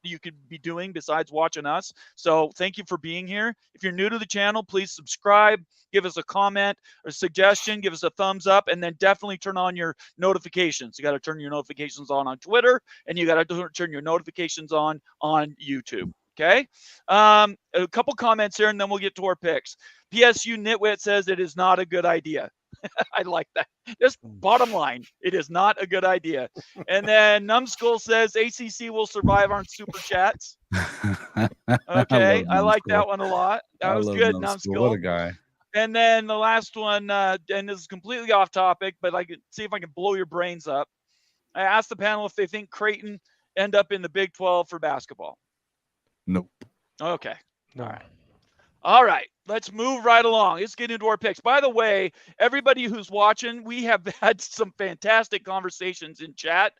you could be doing besides watching us. So thank you for being here. If you're new to the channel, please subscribe, give us a comment or suggestion, give us a thumbs up, and then definitely turn on your notifications. You got to turn your notifications on Twitter, and you got to turn your notifications on YouTube. Okay. A couple comments here, and then we'll get to our picks. PSU Nitwit says it is not a good idea. I like that. Just bottom line, it is not a good idea. And then Numbskull says ACC will survive on super chats. Okay, I like that one a lot. That was good, Numbskull. What a guy. And then the last one, and this is completely off topic, but I can see if I can blow your brains up. I asked the panel if they think Creighton end up in the Big 12 for basketball. Nope. Okay. No. All right, let's move right along. Let's get into our picks. By the way, everybody who's watching, we have had some fantastic conversations in chat.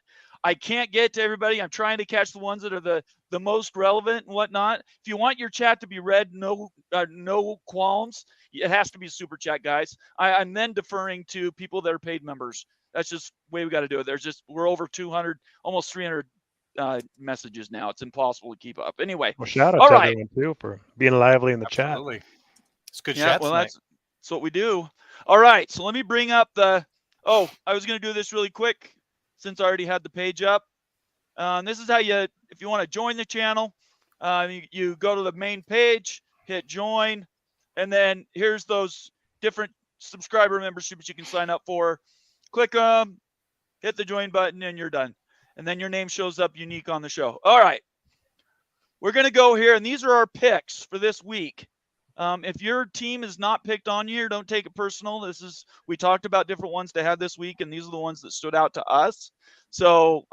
I can't get to everybody. I'm trying to catch the ones that are the most relevant and whatnot. If you want your chat to be read, no qualms. It has to be super chat, guys. I'm then deferring to people that are paid members. That's just the way we got to do it. We're over 200, almost 300 messages now. It's impossible to keep up. Anyway, Well, shout out all to right. everyone too for being lively in the Absolutely. It's good Yeah, chat well, tonight. that's what we do. All right, so let me bring up the. Oh, I was going to do this really quick since I already had the page up. This is how if you want to join the channel, you go to the main page, hit join, and then here's those different subscriber memberships you can sign up for. Click them, hit the join button, and you're done. And then your name shows up unique on the show. All right, we're going to go here, and these are our picks for this week. If your team is not picked on you, don't take it personal. We talked about different ones to have this week, and these are the ones that stood out to us. So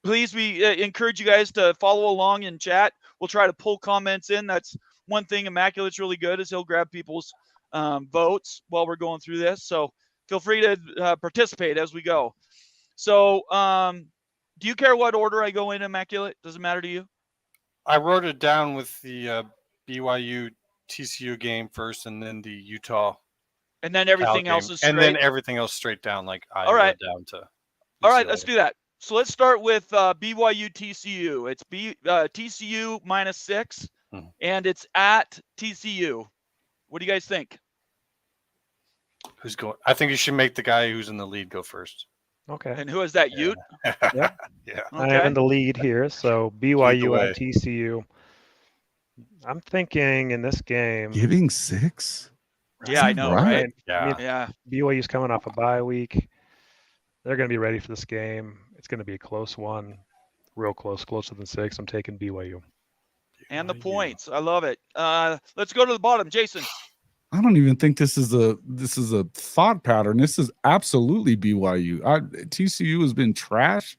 please, we encourage you guys to follow along in chat. We'll try to pull comments in. That's one thing Immaculate's really good is he'll grab people's votes while we're going through this. So feel free to participate as we go. So do you care what order I go in, Immaculate? Does it matter to you? I wrote it down with the BYU TCU game first, and then the Utah. And then everything else is straight. And then everything else straight down, like I all right. down to. All right, let's do that. So let's start with BYU TCU. It's TCU -6, and it's at TCU. What do you guys think? Who's going? I think you should make the guy who's in the lead go first. Okay. And who is that? Ute? Yep. Yeah. I am in the lead here. So BYU at TCU. I'm thinking in this game. Giving 6? Yeah, I know, right? Yeah. Yeah. BYU's coming off a bye week. They're going to be ready for this game. It's going to be a close one, real close, closer than 6. I'm taking BYU. And the points. I love it. Let's go to the bottom. Jason. I don't even think this is a thought pattern. This is absolutely BYU. TCU has been trash.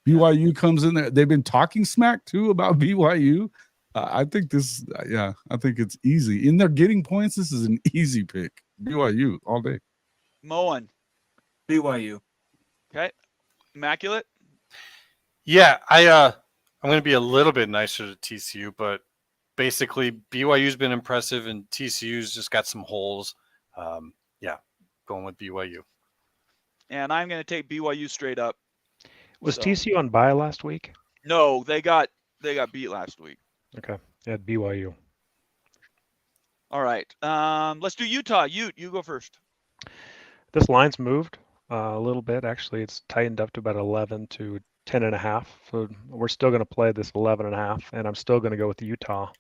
BYU comes in there. They've been talking smack too about BYU. I think this. Yeah, I think it's easy. In their getting points, this is an easy pick. BYU all day. Moen. BYU. Okay. Immaculate. Yeah, I'm going to be a little bit nicer to TCU, but basically BYU's been impressive and TCU's just got some holes. Yeah, going with BYU. And I'm going to take BYU straight up. Was So- TCU on bye last week? No, they got beat last week. Okay. Yeah, BYU. All right. Let's do Utah. You go first. This line's moved a little bit. Actually, it's tightened up to about 11 to 10.5. So we're still going to play this 11.5, and I'm still going to go with Utah.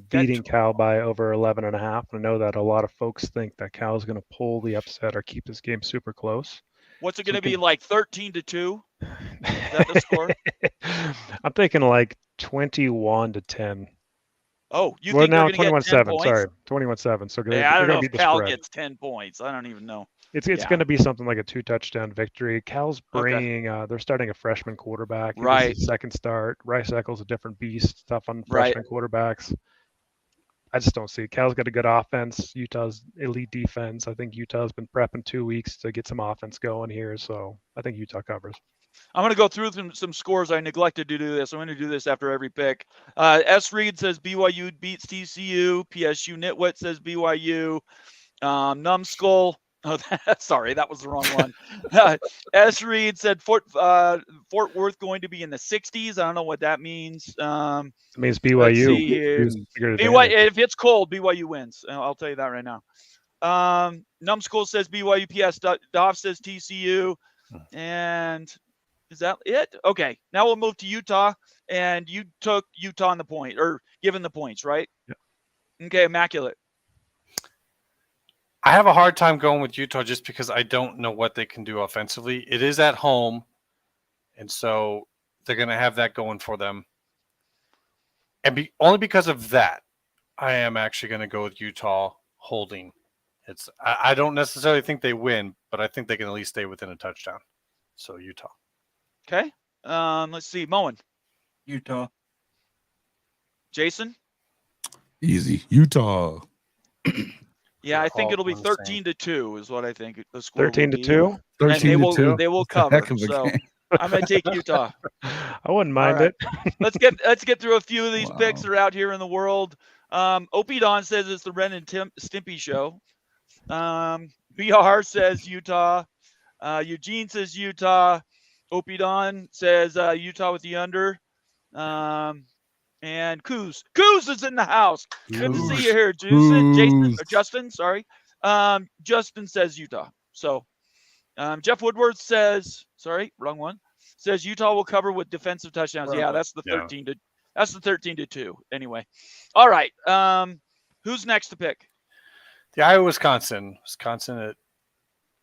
Beating Cal by over 11.5. I know that a lot of folks think that Cal is going to pull the upset or keep this game super close. What's it going to be like 13-2? Is that the score? I'm thinking like 21-10. Oh, you Well, think they're now going to get 10 21-7. points? Sorry, 21-7. So Yeah, I don't know gonna if beat the Cal spread. gets 10 points. I don't even know. It's Yeah. going to be something like a 2-touchdown victory. Cal's Okay. bringing, they're starting a freshman quarterback. It was Right. his second start. Rice Eccles a different beast. Tough on Right. freshman quarterbacks. I just don't see it. Cal's got a good offense. Utah's elite defense. I think Utah's been prepping 2 weeks to get some offense going here. So I think Utah covers. I'm going to go through some scores. I neglected to do this. I'm going to do this after every pick. S. Reed says BYU beats TCU. PSU Nitwit says BYU. Numbskull. Oh, sorry, that was the wrong one. S. Reed said Fort Worth going to be in the 60s. I don't know what that means. It means Let's BYU. see here. Bigger BYU, advantage. if it's cold, BYU wins. I'll tell you that right now. Numbskull says BYU. PS. Doff says TCU. And is that it? Okay. Now we'll move to Utah. And you took Utah on the point, or given the points, right? Yeah. Okay, Immaculate. I have a hard time going with Utah just because I don't know what they can do offensively. It is at home, and so they're going to have that going for them. And only because of that, I am actually going to go with Utah holding. I don't necessarily think they win, but I think they can at least stay within a touchdown. So Utah. Okay. Let's see. Moen. Utah. Jason. Easy. Utah. Yeah, I They're think all it'll be on the same. 13-2 is what I think the score will 13-2. be. And 13-2. they will That's a cover. heck of a So game. I'm going to take Utah. I wouldn't mind right. it. Let's get through a few of these picks that are out here in the world. Opie Don says it's the Ren and Stimpy show. BR says Utah. Eugene says Utah. Opie Don says Utah with the under. And Coos is in the house. Good to see you here, Jason or Justin. Sorry. Justin says Utah. So Jeff Woodward says, sorry, wrong one. Says Utah will cover with defensive touchdowns. Yeah, that's the 13-2. Anyway. All right. Who's next to pick? The Iowa Wisconsin at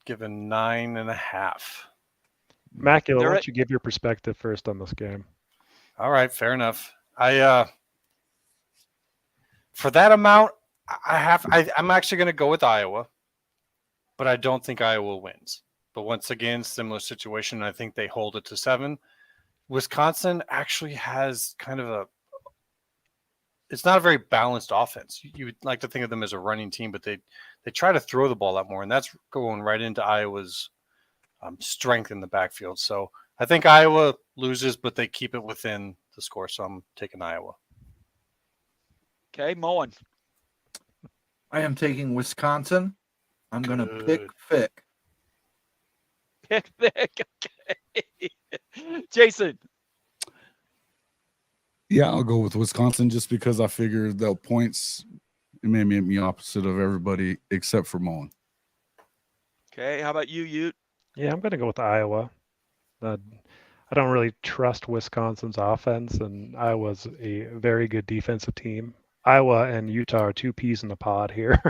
given 9.5. Macula, why don't you give your perspective first on this game? All right, fair enough. For that amount, I'm actually going to go with Iowa, but I don't think Iowa wins. But once again, similar situation. I think they hold it to 7. Wisconsin actually has kind of it's not a very balanced offense. You would like to think of them as a running team, but they try to throw the ball a lot more, and that's going right into Iowa's strength in the backfield. So I think Iowa loses, but they keep it within the score. So I'm taking Iowa. Okay, Moen. I am taking Wisconsin. I'm going to pick Fick. Pick. Okay. Jason. Yeah, I'll go with Wisconsin just because I figure they'll points. It may make me opposite of everybody except for Mullen. Okay, how about you, Ute? Yeah, I'm going to go with Iowa. I don't really trust Wisconsin's offense, and Iowa's a very good defensive team. Iowa and Utah are 2 peas in the pod here.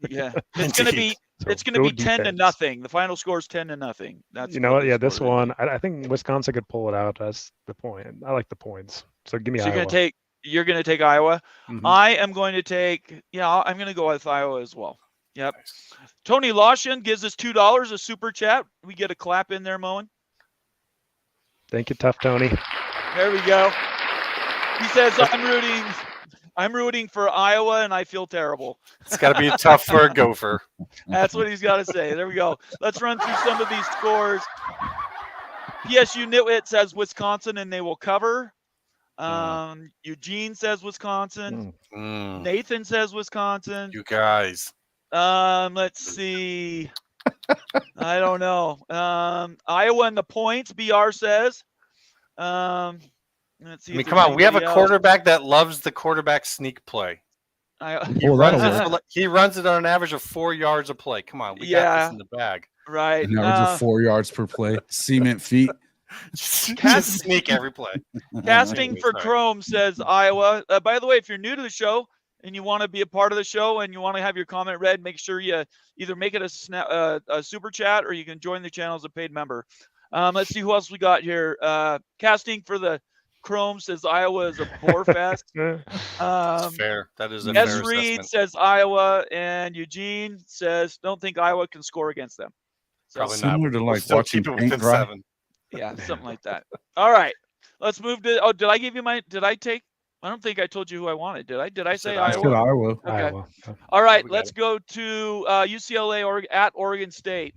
Yeah, it's going to be So it's going to go be 10-0. defense. The final score is 10-0. That's You know what? Yeah, the this score is. one, I think Wisconsin could pull it out. That's the point. I like the points. So give me So Iowa. you're going to take Iowa. Mhm. I am going to take, I'm going to go with Iowa as well. Yep. Nice. Tony Lawson gives us $2 a super chat. We get a clap in there, Moen. Thank you, Tough Tony. There we go. He says I'm rooting for Iowa, and I feel terrible. It's got to be tough for a Gopher. That's what he's got to say. There we go. Let's run through some of these scores. PSU Nitwit says Wisconsin, and they will cover. Eugene says Wisconsin. Nathan says Wisconsin. You guys. Let's see. I don't know. Iowa and the points, BR says. Let's see. I mean, come on. We have a quarterback that loves the quarterback sneak play. He runs it on an average of 4 yards a play. Come on. We got this in the bag. Right. An average of 4 yards per play. Cement feet. Just sneak every play. Casting for Chrome says Iowa. By the way, if you're new to the show and you want to be a part of the show and you want to have your comment read, make sure you either make it a super chat or you can join the channel as a paid member. Let's see who else we got here. Casting for the Chrome says Iowa is a bore fest. That's fair. That is a fair S. Reed assessment. says Iowa, and Eugene says don't think Iowa can score against them. So, Probably Similar not. to We'll like still watching keep it paint within dry. 7. yeah, something like that. All right, let's move to. Oh, did I give you my? Did I take? I don't think I told you who I wanted. Did I? Did I say I said Iowa? Iowa. Okay. Iowa. All right, We got let's it. go to UCLA at Oregon State.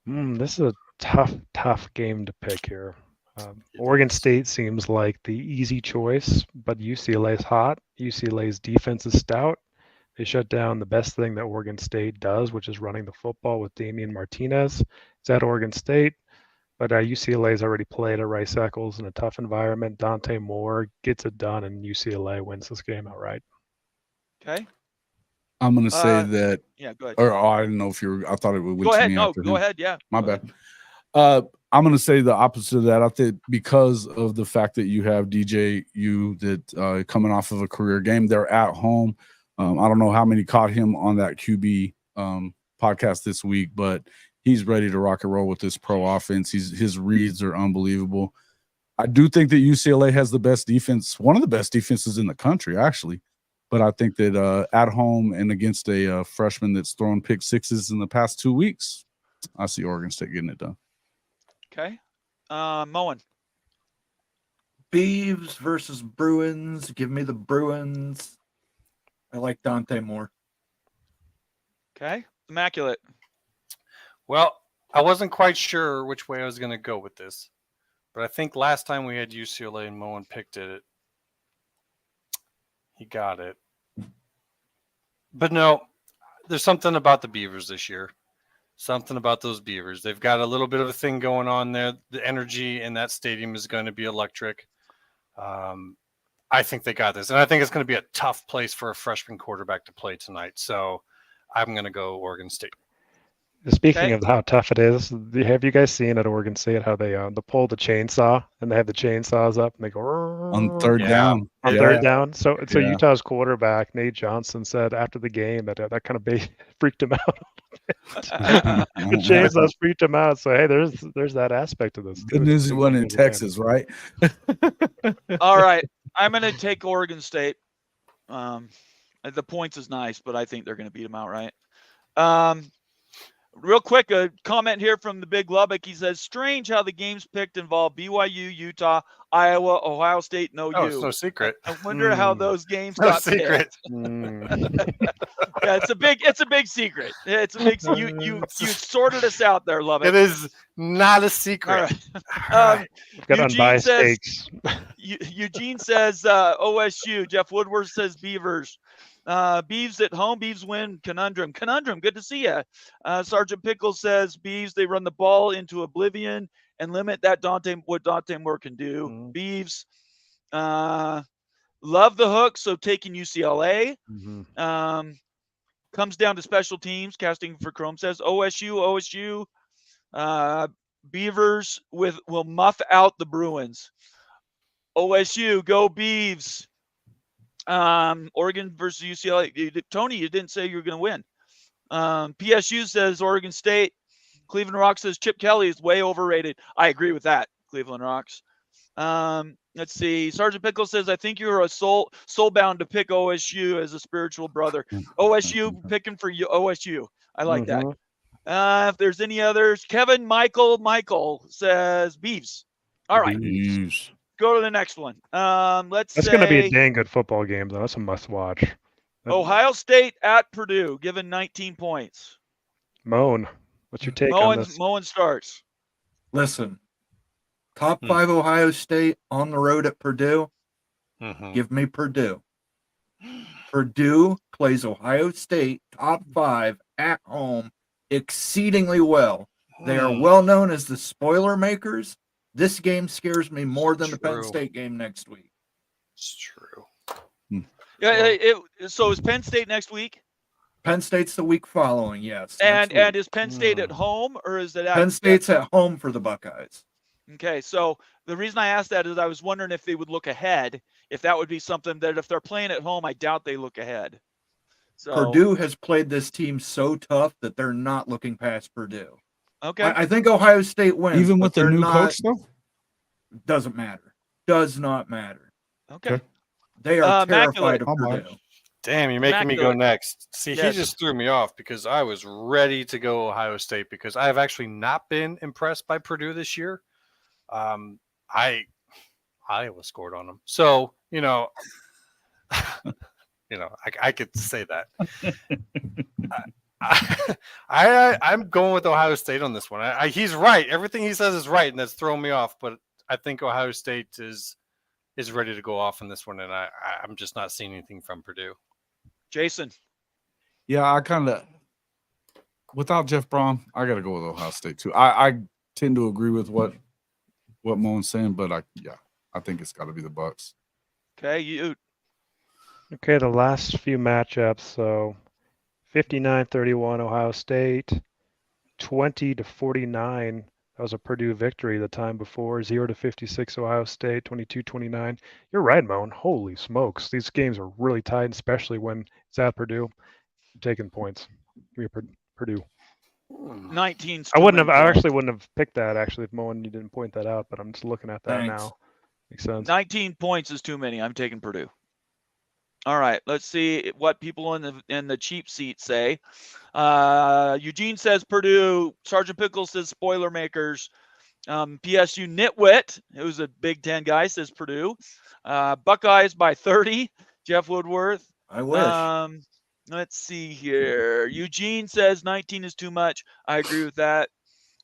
This is a tough game to pick here. Oregon State seems like the easy choice, but UCLA's hot. UCLA's defense is stout. They shut down the best thing that Oregon State does, which is running the football with Damian Martinez. It's at Oregon State, but UCLA's already played at Rice Eccles in a tough environment. Dante Moore gets it done, and UCLA wins this game outright. Okay. I'm going to say that, Yeah, go ahead. or I don't know if I thought it would win Go to ahead. me No, after go him. ahead. Yeah. My Go bad. ahead. I'm going to say the opposite of that. I think because of the fact that you have DJU that coming off of a career game, they're at home. I don't know how many caught him on that QB podcast this week, but he's ready to rock and roll with this pro offense. His reads are unbelievable. I do think that UCLA has the best defense, one of the best defenses in the country, actually. But I think that at home and against a freshman that's thrown pick sixes in the past 2 weeks, I see Oregon State getting it done. Okay. Moen. Beavs versus Bruins. Give me the Bruins. I like Dante Moore. Okay. Immaculate. Well, I wasn't quite sure which way I was going to go with this, but I think last time we had UCLA and Moen picked it, he got it. But no, there's something about the Beavers this year. Something about those Beavers. They've got a little bit of a thing going on there. The energy in that stadium is going to be electric. I think they got this. And I think it's going to be a tough place for a freshman quarterback to play tonight. So I'm going to go Oregon State. Speaking of how tough it is, have you guys seen at Oregon State how they pull the chainsaw and they have the chainsaws up and they go On third down. on Yeah. third down? So Yeah. Utah's quarterback Nate Johnson said after the game that kind of freaked him out. The chainsaws freaked him out. So hey, there's that aspect of this. Good news it wasn't in Texas, right? All right. I'm going to take Oregon State. The points is nice, but I think they're going to beat them outright. Real quick, a comment here from the Big Lubbock. He says, strange how the games picked involve BYU, Utah, Iowa, Ohio State, and OU. Oh, it's no secret. I wonder how those games No got secret. picked. Yeah, it's a big secret. It's a big you sorted us out there, Lubbock. It is not a secret. All right. Got Eugene unbiased says- takes. Eugene says OSU. Jeff Woodward says Beavers. Beavs at home. Beavs win. Conundrum. Good to see you. Sergeant Pickles says Beavs. They run the ball into oblivion and limit that what Dante Moore can do. Beavs. Love the hook. So taking UCLA. Comes down to special teams. Casting for Chrome says OSU. Beavers will muff out the Bruins. OSU, go Beavs. Oregon versus UCLA. Tony, you didn't say you were going to win. PSU says Oregon State. Cleveland Rocks says Chip Kelly is way overrated. I agree with that, Cleveland Rocks. Let's see. Sergeant Pickle says, I think you're a soul-bound to pick OSU as a spiritual brother. OSU, picking for you. OSU. I like that. If there's any others, Kevin Michael says Beavs. All right. Beavs. go to the next one. Let's That's say going to be a dang good football game, though. That's a must-watch. Ohio State at Purdue, given 19 points. Moan, what's your take on this? Moen starts. Listen, top 5 Ohio State on the road at Purdue. Give me Purdue. Purdue plays Ohio State top 5 at home exceedingly well. They are well known as the spoiler makers. This game scares me more than the Penn State game next week. It's true. Yeah. So is Penn State next week? Penn State's the week following, yes. And is Penn State at home or is it at Penn State's at home for the Buckeyes. Okay, so the reason I asked that is I was wondering if they would look ahead, if that would be something that if they're playing at home, I doubt they look ahead. So Purdue has played this team so tough that they're not looking past Purdue. Okay. I think Ohio State wins. Even with the new coach, though? Doesn't matter. Does not matter. Okay. They are terrified of Purdue. Damn, you're making me go next. See, Yes. he just threw me off because I was ready to go Ohio State because I have actually not been impressed by Purdue this year. I was scored on them. So, I could say that. I'm going with Ohio State on this one. He's right. Everything he says is right, and that's throwing me off. But I think Ohio State is ready to go off in this one, and I'm just not seeing anything from Purdue. Jason. Yeah, I kind of without Jeff Braun, I got to go with Ohio State too. I tend to agree with what Moen's saying, but I think it's got to be the Bucks. Okay, you. Okay, the last few matchups. So 59-31 Ohio State, 20-49. That was a Purdue victory the time before. 0-56 Ohio State, 22-29. You're right, Moen. Holy smokes. These games are really tight, especially when it's at Purdue. I'm taking points. Give me Purdue. 19. I actually wouldn't have picked that actually if Moen you didn't point that out, but I'm just looking at that now. Makes sense. 19 points is too many. I'm taking Purdue. All right, let's see what people in the cheap seat say. Eugene says Purdue. Sergeant Pickles says Spoilermakers. PSU Nitwit, who's a Big Ten guy, says Purdue. Buckeyes by 30. Jeff Woodworth. I wish. Let's see here. Eugene says 19 is too much. I agree with that.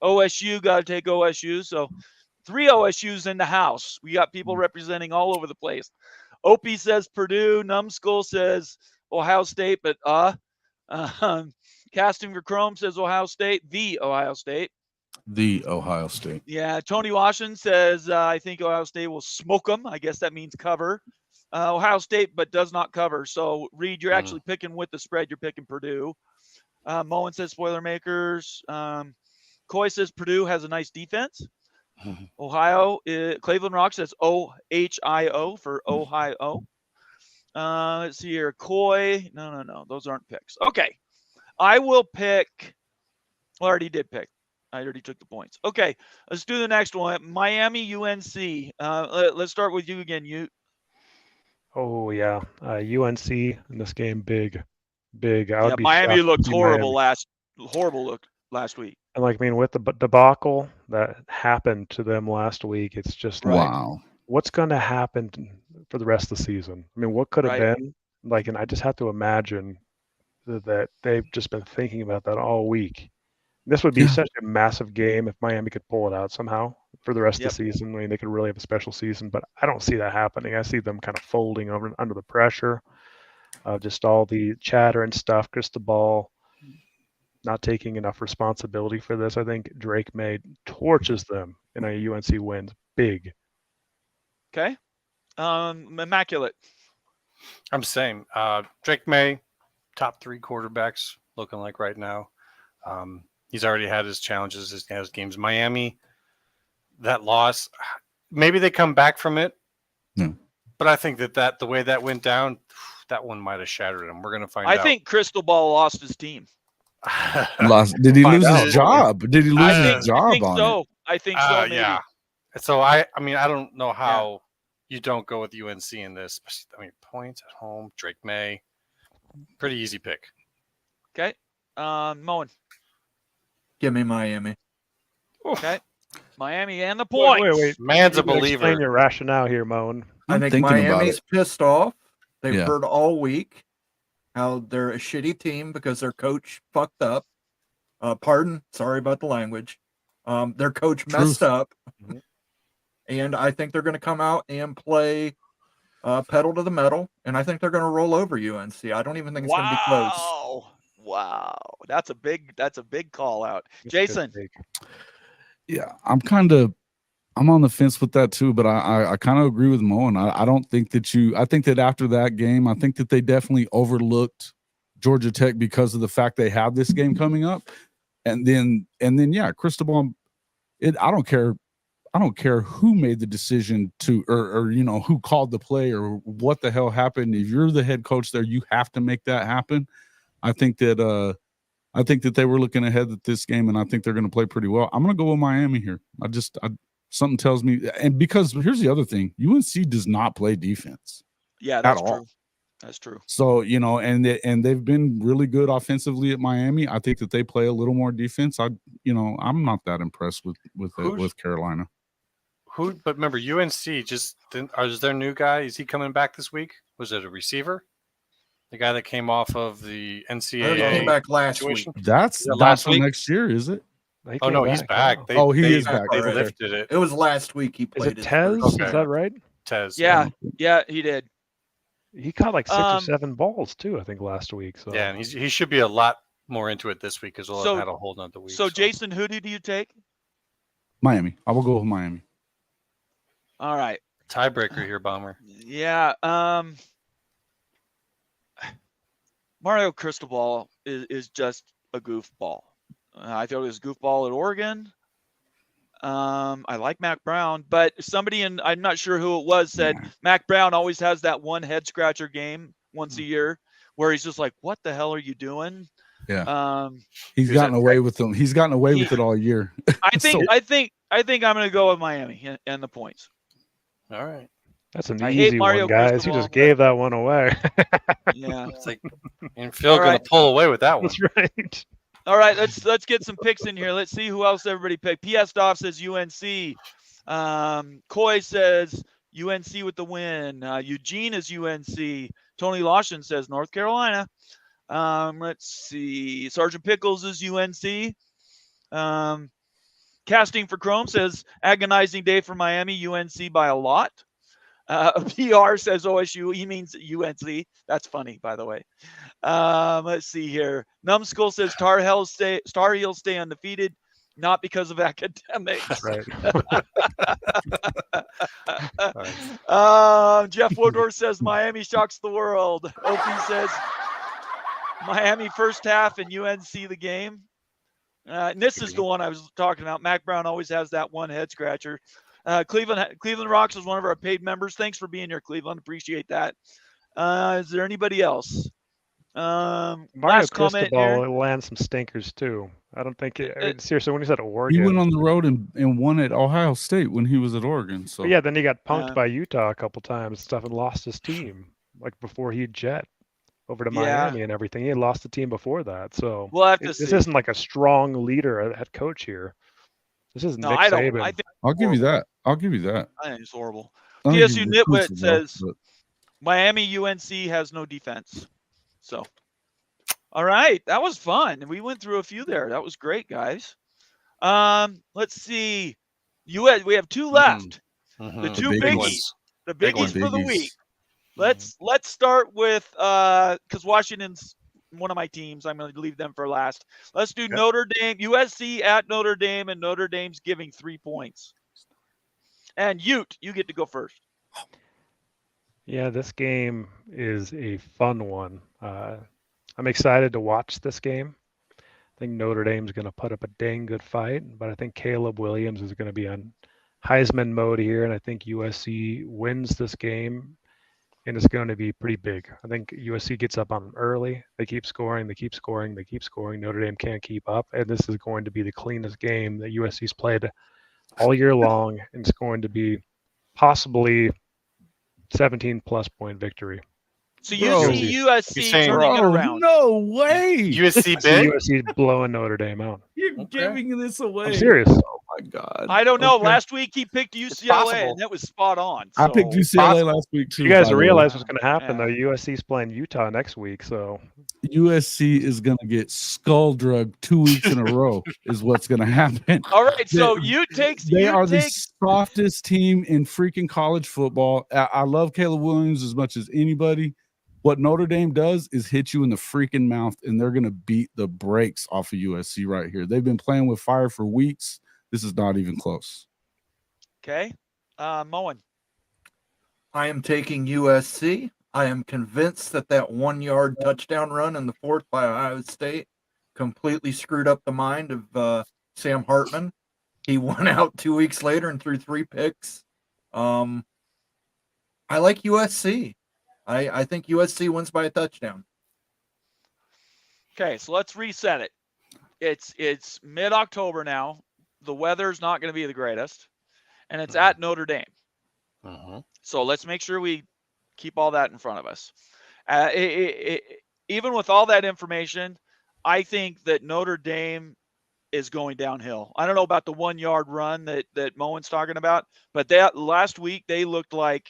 OSU, got to take OSU. So 3 OSUs in the house. We got people representing all over the place. Opie says Purdue. Numbskull says Ohio State, but Casting for Chrome says Ohio State. The Ohio State. The Ohio State. Yeah. Tony Washington says I think Ohio State will smoke them. I guess that means cover. Ohio State, but does not cover. So Reed, you're actually picking with the spread. You're picking Purdue. Moen says Spoilermakers. Coy says Purdue has a nice defense. Ohio, Cleveland Rock says OHIO for Ohio. Let's see here. Coy. No. Those aren't picks. Okay. I will pick. Well, I already did pick. I already took the points. Okay. Let's do the next one. Miami, UNC. Let's start with you again. Oh, yeah. UNC in this game, big. Miami looked horrible last week. And with the debacle that happened to them last week, it's just wow. What's going to happen for the rest of the season? I mean, what could have been? And I just have to imagine that they've just been thinking about that all week. This would be such a massive game if Miami could pull it out somehow for the rest of the season. I mean, they could really have a special season, but I don't see that happening. I see them kind of folding under the pressure of just all the chatter and stuff. Cristobal not taking enough responsibility for this. I think Drake May torches them in a UNC wins big. Okay. Immaculate. I'm the same. Drake May, top 3 quarterbacks looking like right now. He's already had his challenges, his games. Miami, that loss, maybe they come back from it. But I think that the way that went down, that one might have shattered him. We're going to find out. I think Cristobal lost his team. Did he lose his job? Did he lose his job on it? I think so. Maybe. Yeah. So I don't know how you don't go with UNC in this. I mean, points at home, Drake May, pretty easy pick. Okay. Moen. Give me Miami. Okay. Miami and the Wait, points. wait. Man's You a gotta explain believer. your rationale here, Moan. I I'm think thinking about Miami's it. pissed off. They've Yeah. heard all week how they're a shitty team because their coach fucked up. Sorry about the language. Their coach messed Truth. up, Mhm. and I think they're going to come out and play pedal to the metal, and I think they're going to roll over UNC. I don't even think it's going to be close. Wow. That's a big call out. That's a good Jason. take. Yeah, I'm on the fence with that too, but I kind of agree with Mo, and I don't think that I think that after that game, I think that they definitely overlooked Georgia Tech because of the fact they have this game coming up. And then yeah, Cristobal, I don't care who made the decision to or who called the play or what the hell happened. If you're the head coach there, you have to make that happen. I think that they were looking ahead at this game, and I think they're going to play pretty well. I'm going to go with Miami here. Something tells me, and because here's the other thing, UNC does not play defense. Yeah, that's at all. true. That's true. So, and they've been really good offensively at Miami. I think that they play a little more defense. I'm not that impressed with Carolina. But remember, UNC is their new guy? Is he coming back this week? Was it a receiver? The guy that came off of the NCAA. He came back last situation? week. That's last not till week? ne's year, is it? Oh no, he's back. Oh. He is back. They already. lifted it. It was last week he Is played. it his Tez? first Okay. Is that right? Tez. Yeah, he did. He caught like 6 or 7 Um, balls too, I think, last week. So Yeah, and he should be a lot more into it this week as well. So- Have had a whole nother week. So Jason, who do you take? Miami. I will go with Miami. All right. tiebreaker here, Bomber. Yeah. Mario Cristobal is just a goofball. I thought he was a goofball at Oregon. I like Mac Brown, but somebody I'm not sure who it was, said Mac Brown always has that one head scratcher game once a year where he's just like, "What the hell are you doing?" Yeah. He's gotten away with them. He's gotten away with it all year. I think I'm going to go with Miami and the points. All right. that's an I hate easy Mario one, guys. You Cristobal, just but- gave that one away. Yeah. It's like, and Phil All going right. to pull away with that one. That's right. All right, let's get some picks in here. Let's see who else everybody picked. PS Doff says UNC. Coy says UNC with the win. Eugene is UNC. Tony Lawson says North Carolina. Let's see. Sergeant Pickles is UNC. Casting for Chrome says agonizing day for Miami. UNC by a lot. PR says OSU. He means UNC. That's funny, by the way. Let's see here. Numbskull says Tar Heels stay undefeated, not because of academics. Right. Jeff Woodward says Miami shocks the world. Opie says Miami first half and UNC the game. And this is the one I was talking about. Mac Brown always has that one head scratcher. Cleveland Rocks is one of our paid members. Thanks for being here, Cleveland. Appreciate that. Is there anybody else? Mario Last comment here. Cristobal will land some stinkers too. I don't think seriously when he's at Oregon. He went on the road and won at Ohio State when he was at Oregon. So But yeah, then he got punked Yeah. by Utah a couple times and stuff and lost his team like before he jet over to Yeah. Miami and everything. He had lost the team before that. So We'll have to this see. isn't like a strong leader head coach here. This is No, Nick I don't. Saban. I think I'll give you that. I it's horrible. I think PSU he Nitwit recruits well, says but- Miami UNC has no defense. So, all right, that was fun. We went through a few there. That was great, guys. Let's see. We have two left. The Mhm. two big biggies. ones. The Big biggies for the Biggies. week. Let's start with because Washington's one of my teams. I'm going to leave them for last. Let's do Notre Dame, USC at Notre Dame, and Notre Dame's giving 3 points. And Ute, you get to go first. Yeah, this game is a fun one. I'm excited to watch this game. I think Notre Dame's going to put up a dang good fight, but I think Caleb Williams is going to be on Heisman mode here, and I think USC wins this game, and it's going to be pretty big. I think USC gets up on them early. They keep scoring, they keep scoring, they keep scoring. Notre Dame can't keep up, and this is going to be the cleanest game that USC's played all year long, and it's going to be possibly 17-plus point victory. So you Bro. see You're USC saying- turning it Bro, around. no way. USC I see big? USC blowing Notre Dame out. You're Okay. giving this away. I'm serious. my God. I don't know. Okay. Last week he picked UCLA, possible. and that was spot on. I picked so- UCLA possible. last week too. You guys by the way. realize what's going to happen, Yeah. though. USC's playing Utah next week, so USC is going to get skull drugged 2 weeks in a row. Is what's going to happen. All right, so They- you take They you are the take softest team in freaking college football. I love Caleb Williams as much as anybody. What Notre Dame does is hit you in the freaking mouth, and they're going to beat the brakes off of USC right here. They've been playing with fire for weeks. This is not even close. okay, Moen. I am taking USC. I am convinced that 1-yard touchdown run in the fourth by Ohio State completely screwed up the mind of Sam Hartman. He went out 2 weeks later and threw 3 picks. I like USC. I think USC wins by a touchdown. Okay, so let's reset it. It's mid-October now. The weather's not going to be the greatest, and it's at Notre Dame. So let's make sure we keep all that in front of us. Even with all that information, I think that Notre Dame is going downhill. I don't know about the 1-yard run that Moen's talking about, but that last week they looked like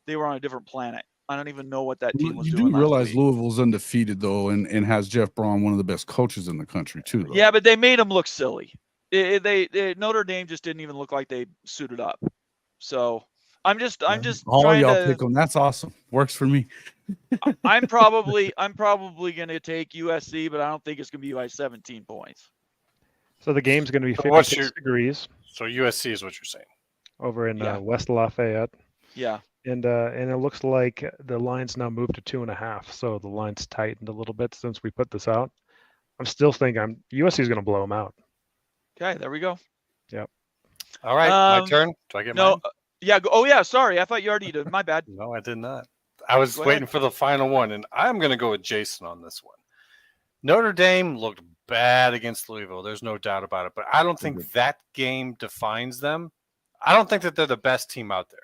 they were on a different planet. I don't even know what that team was You doing. do last realize week. Louisville's undefeated though, and has Jeff Braun, one of the best coaches in the country too. Though. Yeah, but they made them look silly. Notre Dame just didn't even look like they suited up. So I'm just all trying y'all to. pick them. That's awesome. Works for me. I'm probably going to take USC, but I don't think it's going to be by 17 points. the game's going to be So what's 56 degrees So USC is what you're saying. over in Yeah. West Lafayette, Yeah. and it looks like the line's now moved to 2.5. So the line's tightened a little bit since we put this out. I'm still thinking USC is going to blow them out. Okay, there we go. All right, my Um, turn. Do I get No, mine? yeah. Oh, yeah. Sorry, I thought you already did. My bad. No, I did not. I was Go ahead. waiting for the final one, and I'm going to go with Jason on this one. Notre Dame looked bad against Louisville. There's no doubt about it. But I don't think that game defines them. I don't think that they're the best team out there.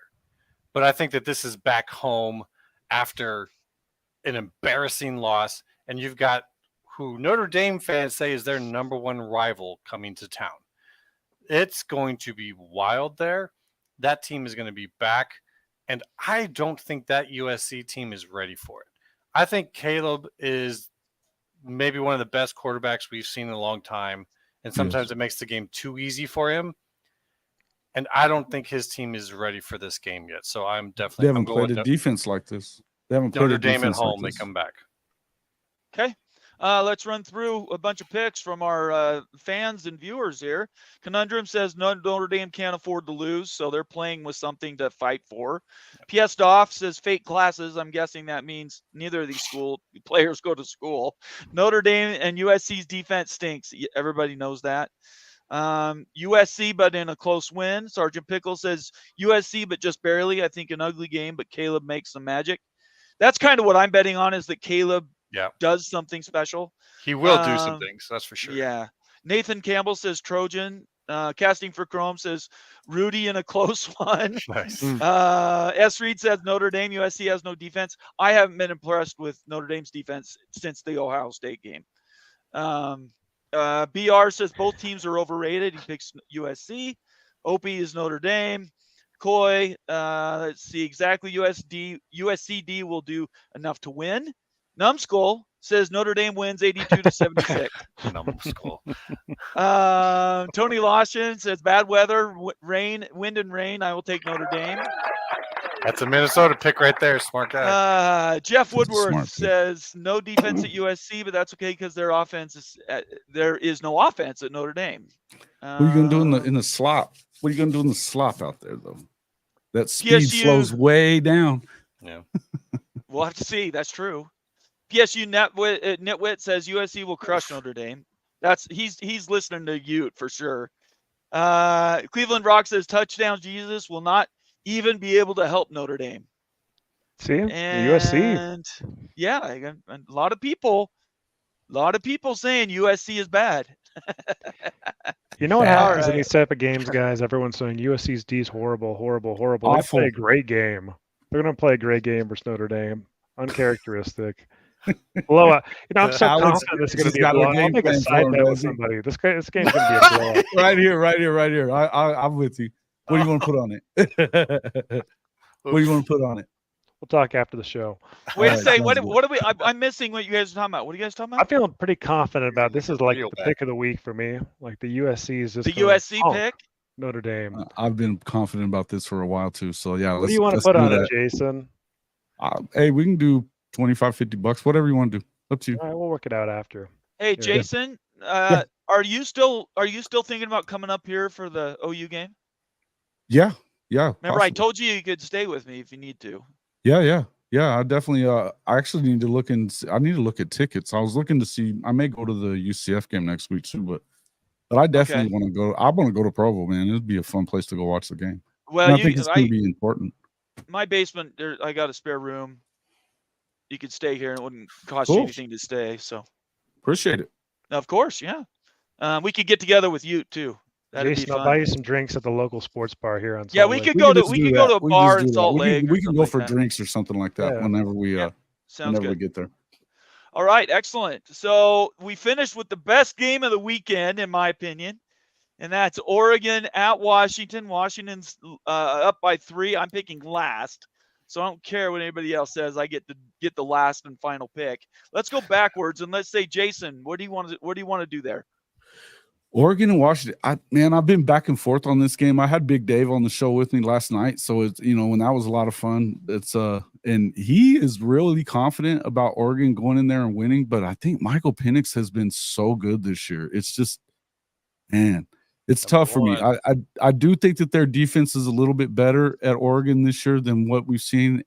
But I think that this is back home after an embarrassing loss, and you've got who Notre Dame fans say is their number one rival coming to town. It's going to be wild there. That team is going to be back. And I don't think that USC team is ready for it. I think Caleb is maybe one of the best quarterbacks we've seen in a long time. And sometimes it makes the game too easy for him. And I don't think his team is ready for this game yet. So I'm They definitely haven't going played a with defense like this. They haven't played Notre a Dame at defense like home. They this. come back. Okay. Let's run through a bunch of picks from our fans and viewers here. Conundrum says Notre Dame can't afford to lose, so they're playing with something to fight for. PS Doff says fake classes. I'm guessing that means neither of these school players go to school. Notre Dame and USC's defense stinks. Everybody knows that. USC, but in a close win. Sergeant Pickle says USC, but just barely. I think an ugly game, but Caleb makes some magic. That's kind of what I'm betting on, is that Caleb does something special. He will do some things, that's for sure. Yeah. Nathan Campbell says Trojan. Casting for Chrome says Rudy in a close one. Nice. S. Reed says Notre Dame, USC has no defense. I haven't been impressed with Notre Dame's defense since the Ohio State game. BR says both teams are overrated. He picks USC. Opie is Notre Dame. Coy, let's see, exactly USCD will do enough to win. Numbskull says Notre Dame wins 82-76. Numbskull. Tony Lawson says bad weather, wind and rain. I will take Notre Dame. That's a Minnesota pick right there. Smart guy. Jeff That's a Woodworth smart pick. says no defense at USC, but that's okay because their offense is there is no offense at Notre Dame. What are you gonna do in the slop? What are you gonna do in the slop out there though? That speed PSU slows way down. Yeah. We'll have to see. That's true. PSU Nitwit says USC will crush Notre Dame. He's listening to Ute for sure. Cleveland Rock says touchdown Jesus will not even be able to help Notre Dame. See, And USC. yeah, a lot of people saying USC is bad. You know what All happens in right. these type of games, guys? Everyone's saying USC's D's horrible, horrible, horrible. They Awful. play a great game. They're going to play a great game versus Notre Dame. Uncharacteristic. blowout. I'm so Alex confident this is going to just be a got a blowout. I'll game make a plan side for him, bet with does he? somebody. This game's going to be a blowout. Right here. I'm with you. What do you want to put on it? What do you want to put on it? We'll talk after the show. Wait a Alright, second. sounds What are we? I'm missing what you guys are talking about. What are you guys talking I'm about? feeling pretty confident about this. Is like Real the bad. pick of the week for me. Like the USC is just The gonna USC punk pick. Notre Dame. I've been confident about this for a while too. So yeah, What do you want to let's put do on that. it, Jason? Hey, we can do $25-$50, whatever you want to do. Up to you. All right, we'll work it out after. Hey, Yeah. Jason. Yeah. Are you still thinking about coming up here for the OU game? Yeah. Remember, I possibly. told you you could stay with me if you need to. Yeah. I definitely. I actually need to look I need to look at tickets. I was looking to see. I may go to the UCF game next week too, but I definitely want to go. I want to go to Provo, man. It'd be a fun place to go watch the game. Well, And I think it's going to be important. My basement, I got a spare room. You could stay here, and it wouldn't cost you Cool. anything to stay. So, Appreciate it. of course, yeah. We could get together with you too. That'd Jason, be I'll fun. buy you some drinks at the local sports bar here on Yeah, Salt we Lake. could go to just we do could go to that. a We can bar just in do that. Salt Lake. We can go for that. drinks or something like that Yeah. whenever we Sounds we good. get there. All right, excellent. So we finished with the best game of the weekend, in my opinion, and that's Oregon at Washington. Washington's up by 3. I'm picking last, so I don't care what anybody else says. I get the last and final pick. Let's go backwards and let's say, Jason, what do you want to do there? Oregon and Washington. I've been back and forth on this game. I had Big Dave on the show with me last night, so it's when that was a lot of fun. It's and he is really confident about Oregon going in there and winning. But I think Michael Penix has been so good this year. It's just, man, it's tough for me. I do think that their defense is a little bit better at Oregon this year than what we've seen,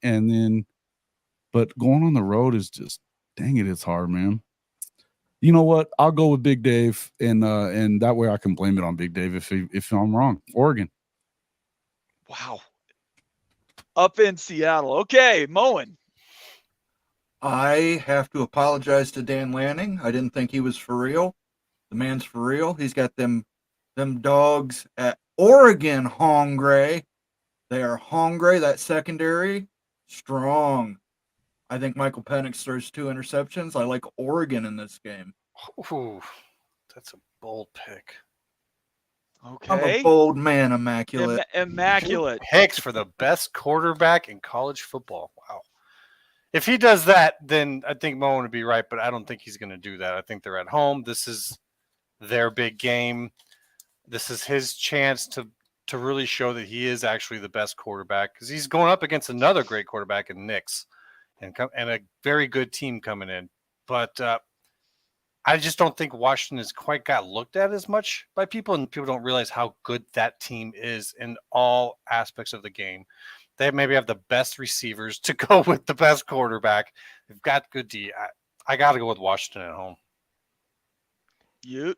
but going on the road is just, dang it, it's hard, man. You know what? I'll go with Big Dave, and that way I can blame it on Big Dave if I'm wrong. Oregon. Wow. Up in Seattle. Okay, Moen. I have to apologize to Dan Lanning. I didn't think he was for real. The man's for real. He's got them dogs at Oregon hungry. They are hungry. That secondary, strong. I think Michael Penix throws 2 interceptions. I like Oregon in this game. Ooh, that's a bold pick. Okay. I'm a bold man, immaculate. Immaculate. Picks for the best quarterback in college football. Wow. If he does that, then I think Moen would be right, but I don't think he's going to do that. I think they're at home. This is their big game. This is his chance to really show that he is actually the best quarterback, because he's going up against another great quarterback in Nix and a very good team coming in. But I just don't think Washington has quite got looked at as much by people, and people don't realize how good that team is in all aspects of the game. They maybe have the best receivers to go with the best quarterback. They've got good D. I got to go with Washington at home. You.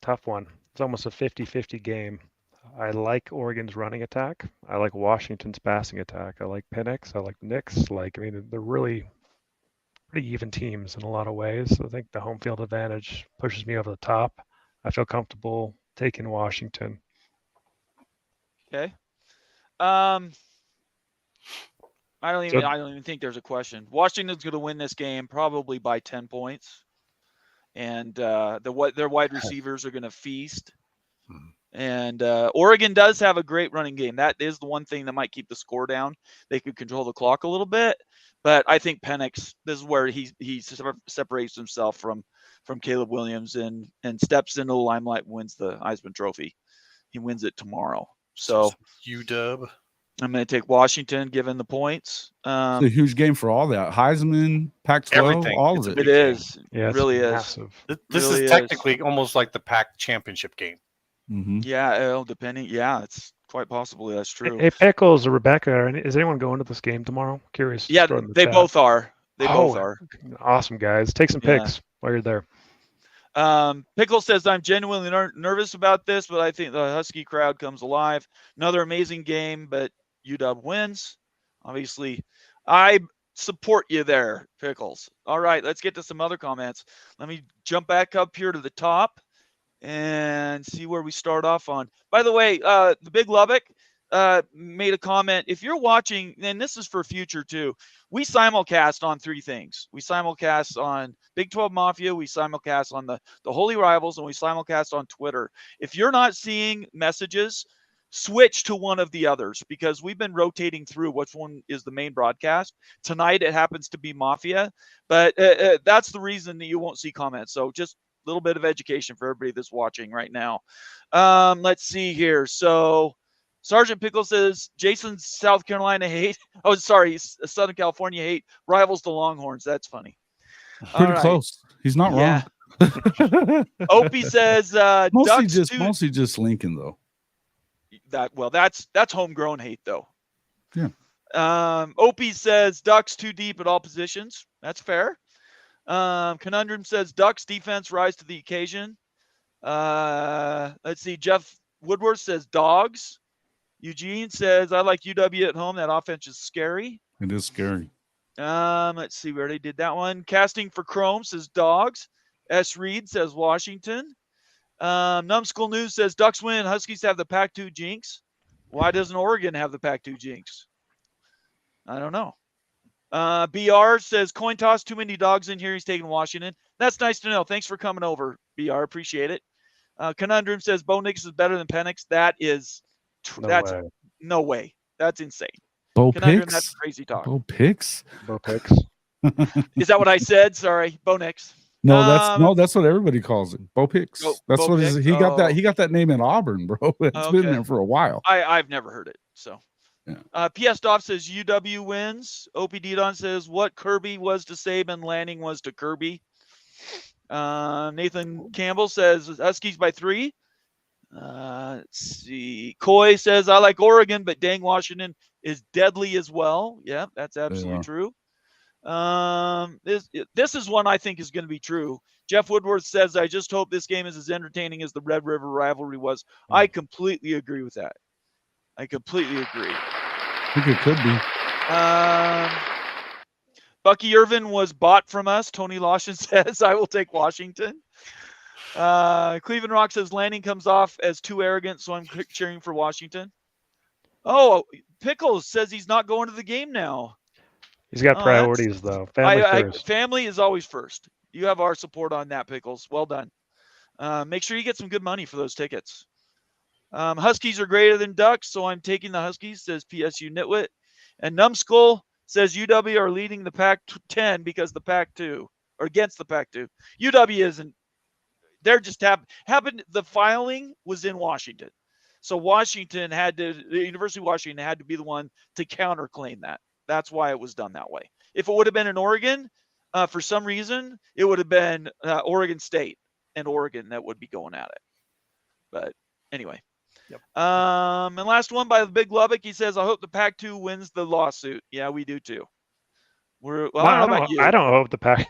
Tough one. It's almost a 50-50 game. I like Oregon's running attack. I like Washington's passing attack. I like Penix. I like Nix. They're really pretty even teams in a lot of ways. I think the home field advantage pushes me over the top. I feel comfortable taking Washington. Okay. I don't even think there's a question. Washington's going to win this game probably by 10 points. And their wide receivers are going to feast. And Oregon does have a great running game. That is the one thing that might keep the score down. They could control the clock a little bit, but I think Penix, this is where he separates himself from Caleb Williams and steps into the limelight and wins the Heisman Trophy. He wins it tomorrow. So UW. I'm going to take Washington, given the points. It's a huge game for all that. Heisman, Pac-12, Everything. all of it. It is. Yeah, it really massive. This really is technically almost like the Pac championship game. Mm-hmm. Yeah, depending. Yeah, it's quite possibly that's true. Hey, Pickles or Rebecca, is anyone going to this game tomorrow? Curious. Yeah, Throw it in the they chat. both are. They both are. Awesome, guys. Take some Yeah. picks while you're there. Pickle says, I'm genuinely nervous about this, but I think the Husky crowd comes alive. Another amazing game, but UW wins. Obviously, I support you there, Pickles. All right, let's get to some other comments. Let me jump back up here to the top and see where we start off on. By the way, the Big Lubbock, made a comment. If you're watching, and this is for future too, we simulcast on 3 things. We simulcast on Big 12 Mafia, we simulcast on the Holy Rivals, and we simulcast on Twitter. If you're not seeing messages, switch to one of the others, because we've been rotating through which one is the main broadcast. Tonight it happens to be Mafia, but that's the reason that you won't see comments. So just a little bit of education for everybody that's watching right now. Let's see here. So Sergeant Pickle says Jason's South Carolina hate. Oh, sorry, Southern California hate rivals the Longhorns. That's funny. Pretty close. He's not wrong. Opie says mostly just Lincoln though. That's homegrown hate though. Yeah. Opie says Ducks too deep at all positions. That's fair. Conundrum says Ducks defense rise to the occasion. Let's see. Jeff Woodworth says Dogs. Eugene says I like UW at home. That offense is scary. It is scary. Let's see. We already did that one. Casting for Chrome says Dogs. S. Reed says Washington. Numbskull News says Ducks win. Huskies have the Pac-2 jinx. Why doesn't Oregon have the Pac-2 jinx? I don't know. BR says coin toss, too many dogs in here. He's taking Washington. That's nice to know. Thanks for coming over, BR. Appreciate it. Conundrum says Bo Nix is better than Penix. That is no way. That's insane. Bo Conundrum, Picks? that's crazy talk. Bo Picks? Bo Picks. Is that what I said? Sorry, Bo Nix. No, that's what everybody calls it. Bo Picks. That's Bo what Picks? he got that. He got that name in Auburn, bro. It's been there for a while. I've never heard it. So, yeah. PS Doff says UW wins. OPD Don says what Kirby was to Saban, Lanning was to Kirby. Nathan Campbell says Huskies by 3. Let's see. Coy says I like Oregon, but dang, Washington is deadly as well. Yeah, that's absolutely true. This is one I think is going to be true. Jeff Woodworth says I just hope this game is as entertaining as the Red River rivalry was. I completely agree with that. I completely agree. I think it could be. Bucky Irvin was bought from us. Tony Lawson says I will take Washington. Cleveland Rock says Lanning comes off as too arrogant, so I'm cheering for Washington. Oh, Pickles says he's not going to the game now. He's got priorities though. Family first. Family is always first. You have our support on that, Pickles. Well done. Make sure you get some good money for those tickets. Huskies are greater than Ducks, so I'm taking the Huskies, says PSU Nitwit. And Numbskull says UW are leading the Pac-10 because the Pac-2, or against the Pac-2. UW isn't. They're just happened. The filing was in Washington. So the University of Washington had to be the one to counterclaim that. That's why it was done that way. If it would have been in Oregon, for some reason, it would have been Oregon State and Oregon that would be going at it. But anyway. Yep. And last one by the Big Lubbock. He says, I hope the Pac-2 wins the lawsuit. Yeah, we do too. I don't know about you. I don't hope the Pac.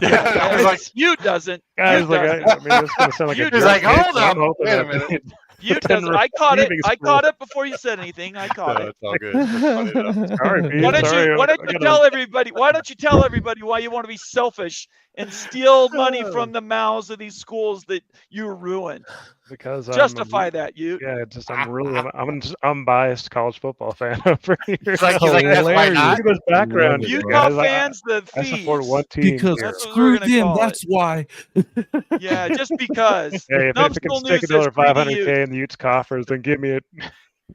Yeah, like, you doesn't. Guys, like, I mean, this is gonna sound like a He's like, hold I'm up. hoping Wait a that minute. You doesn't. I caught it. I caught it before you said anything. I caught it. It's all good. It's funny enough. Sorry, Pete. Why don't Sorry, you tell everybody? Why don't you tell everybody why you want to be selfish and steal money from the mouths of these schools that you ruin? Because justify that. I'm just unbiased college football fan over here. He's like, that's why not. Look at this background. Utah fans, the I thieves. support one team. Because here. screw them. That's why. Yeah, just because. Hey, if it can stick another $500K in the Utes coffers, then give me a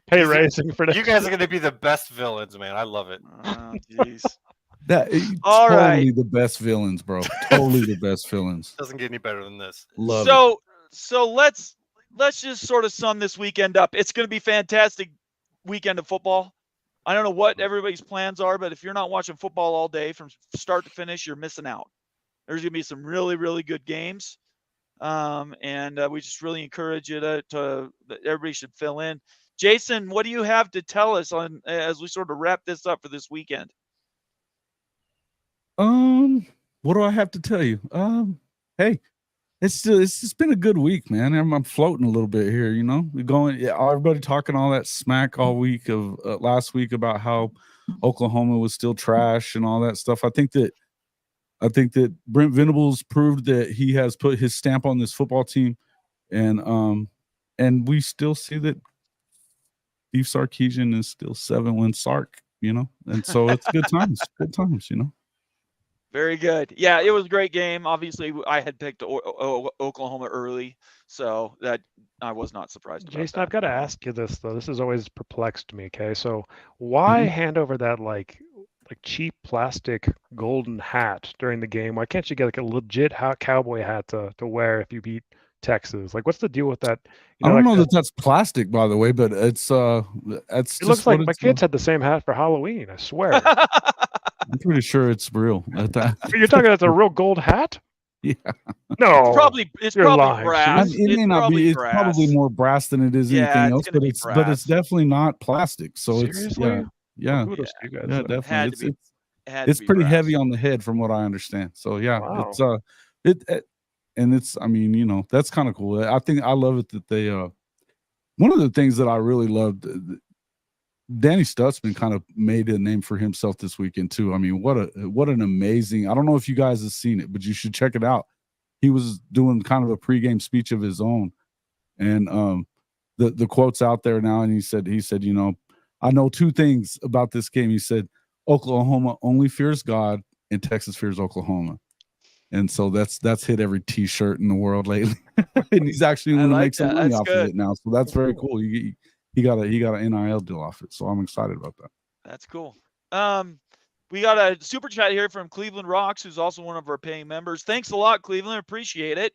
pay raising for that. You guys are going to be the best villains, man. I love it. Oh, jeez. All totally the best villains, bro. Totally the best villains. Doesn't get any better than this. Love it. So let's just sort of sum this weekend up. It's going to be fantastic weekend of football. I don't know what everybody's plans are, but if you're not watching football all day from start to finish, you're missing out. There's going to be some really, really good games. And we just really encourage you to everybody should fill in. Jason, what do you have to tell us on as we sort of wrap this up for this weekend? What do I have to tell you? Hey, it's just been a good week, man. I'm floating a little bit here, you know. We're going, everybody talking all that smack all week of last week about how Oklahoma was still trash and all that stuff. I think that Brent Venables proved that he has put his stamp on this football team, and we still see that Steve Sarkisian is still 7-win Sark, and so it's good times, Very good. Yeah, it was a great game. Obviously, I had picked Oklahoma early, so that I was not surprised about Jason, that. I've got to ask you this though. This has always perplexed me. Okay, so why Mhm. hand over that like cheap plastic golden hat during the game? Why can't you get like a legit cowboy hat to wear if you beat Texas? Like, what's the deal with that? I don't like know that that's plastic, by the way, but it's that's it just looks like what my it's. kids had the same hat for Halloween. I swear. I'm pretty sure it's real. You're talking that's a real gold hat? Yeah. No. It's You're probably lying. brass. It may not be. It's probably brass. more brass than it is Yeah, anything it's else, gonna but be it's brass. definitely not plastic. So Seriously? yeah, Kudos to you guys. yeah, though. definitely. Had to be. Had to It's be pretty brass. heavy on the head from what I understand. So yeah, Wow. it's and it's, I mean, that's kind of cool. I love it that they one of the things that I really loved, Danny Stutzman kind of made a name for himself this weekend too. I mean, what an amazing, I don't know if you guys have seen it, but you should check it out. He was doing kind of a pregame speech of his own, and the quote's out there now, and he said, I know two things about this game. He said, Oklahoma only fears God and Texas fears Oklahoma. And so that's hit every t-shirt in the world lately. And he's actually going to make some money off of it now. So that's very cool. He got an NIL deal off it. So I'm excited about that. That's cool. We got a super chat here from Cleveland Rocks, who's also one of our paying members. Thanks a lot, Cleveland. Appreciate it.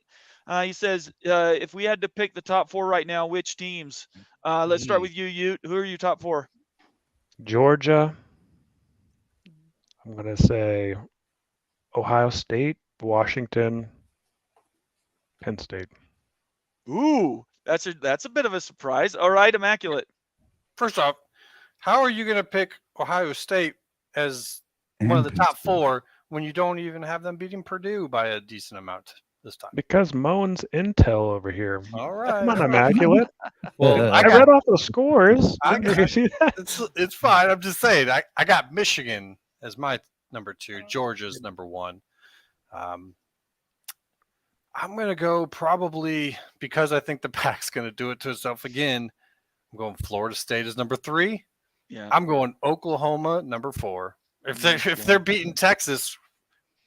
He says, if we had to pick the top 4 right now, which teams? Let's start with you, Ute. Who are your top 4? Georgia. I'm going to say Ohio State, Washington, Penn State. Ooh, that's a bit of a surprise. All right, Immaculate. First off, how are you going to pick Ohio State as one of the top 4 when you don't even have them beating Purdue by a decent amount this time? Because Moan's intel over here. All right. Come on, Immaculate. Well, I read off the scores. Did you see that? It's fine. I'm just saying. I got Michigan as my number 2. Georgia's number 1. I'm going to go probably, because I think the Pac's going to do it to itself again, I'm going Florida State as number 3. Yeah. I'm going Oklahoma number 4. If they're beating Texas,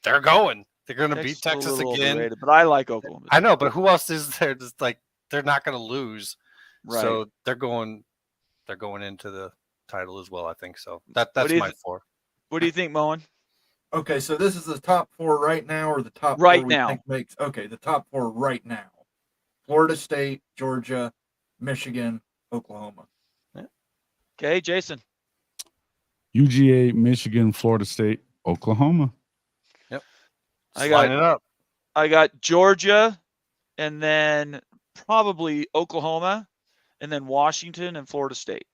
they're going. They're going to beat Texas again. But I like Oklahoma. I know, but who else is there? Just like, they're not going to lose. Right. So they're going into the title as well, I think. So that's my 4. What do you think, Moen? Okay, so this is the top 4 right now, or the top right 4 we now think makes. Okay, the top 4 right now: Florida State, Georgia, Michigan, Oklahoma. Okay, Jason. UGA, Michigan, Florida State, Oklahoma. Yep. I got Georgia, and then probably Oklahoma, and then Washington and Florida State.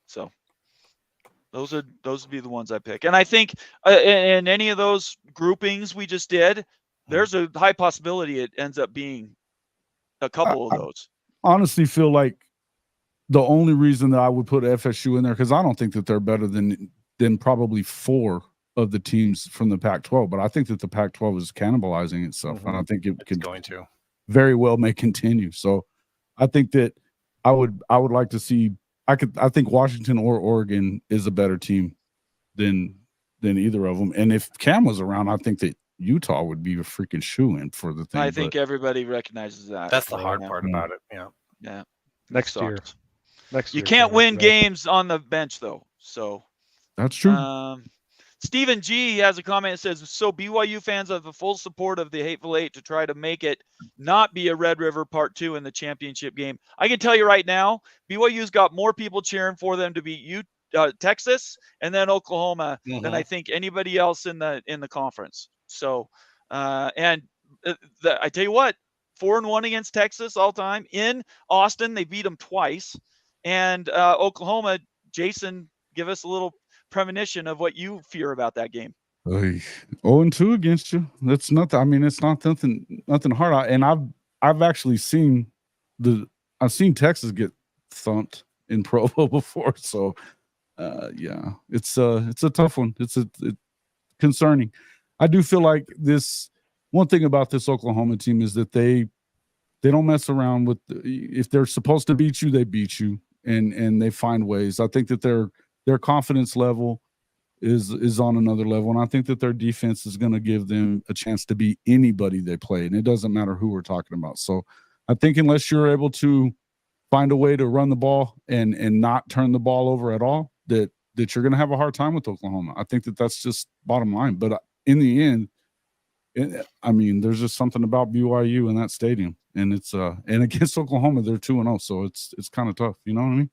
So those would be the ones I pick. And I think in any of those groupings we just did, there's a high possibility it ends up being a couple of those. I honestly feel like the only reason that I would put FSU in there, because I don't think that they're better than probably 4 of the teams from the Pac-12, but I think that the Pac-12 is cannibalizing itself, and I think it's going to very well may continue. So I think that I would like to see. I think Washington or Oregon is a better team than either of them. And if Cam was around, I think that Utah would be a freaking shoo-in for the thing. I think everybody recognizes that. That's the hard part about it. Yeah. Yeah. Next year. You can't win games on the bench though. So that's true. Stephen G has a comment that says, so BYU fans have the full support of the Hateful Eight to try to make it not be a Red River Part 2 in the championship game. I can tell you right now, BYU's got more people cheering for them to beat Texas and then Oklahoma than I think anybody else in the conference. So, I tell you what, 4-1 against Texas all time in Austin. They beat them twice. And Oklahoma, Jason, give us a little premonition of what you fear about that game. 0-2 against you. That's nothing. I mean, it's not nothing hard. And I've actually seen Texas get thumped in Provo before. So yeah, it's a tough one. It's concerning. I do feel like this one thing about this Oklahoma team is that they don't mess around with if they're supposed to beat you, they beat you. and they find ways. I think that their confidence level is on another level, and I think that their defense is going to give them a chance to beat anybody they play, and it doesn't matter who we're talking about. So I think unless you're able to find a way to run the ball and not turn the ball over at all, that you're going to have a hard time with Oklahoma. I think that that's just bottom line. But in the end, I mean, there's just something about BYU in that stadium, and it's and against Oklahoma, they're 2-0, so it's kind of tough. You know what I mean?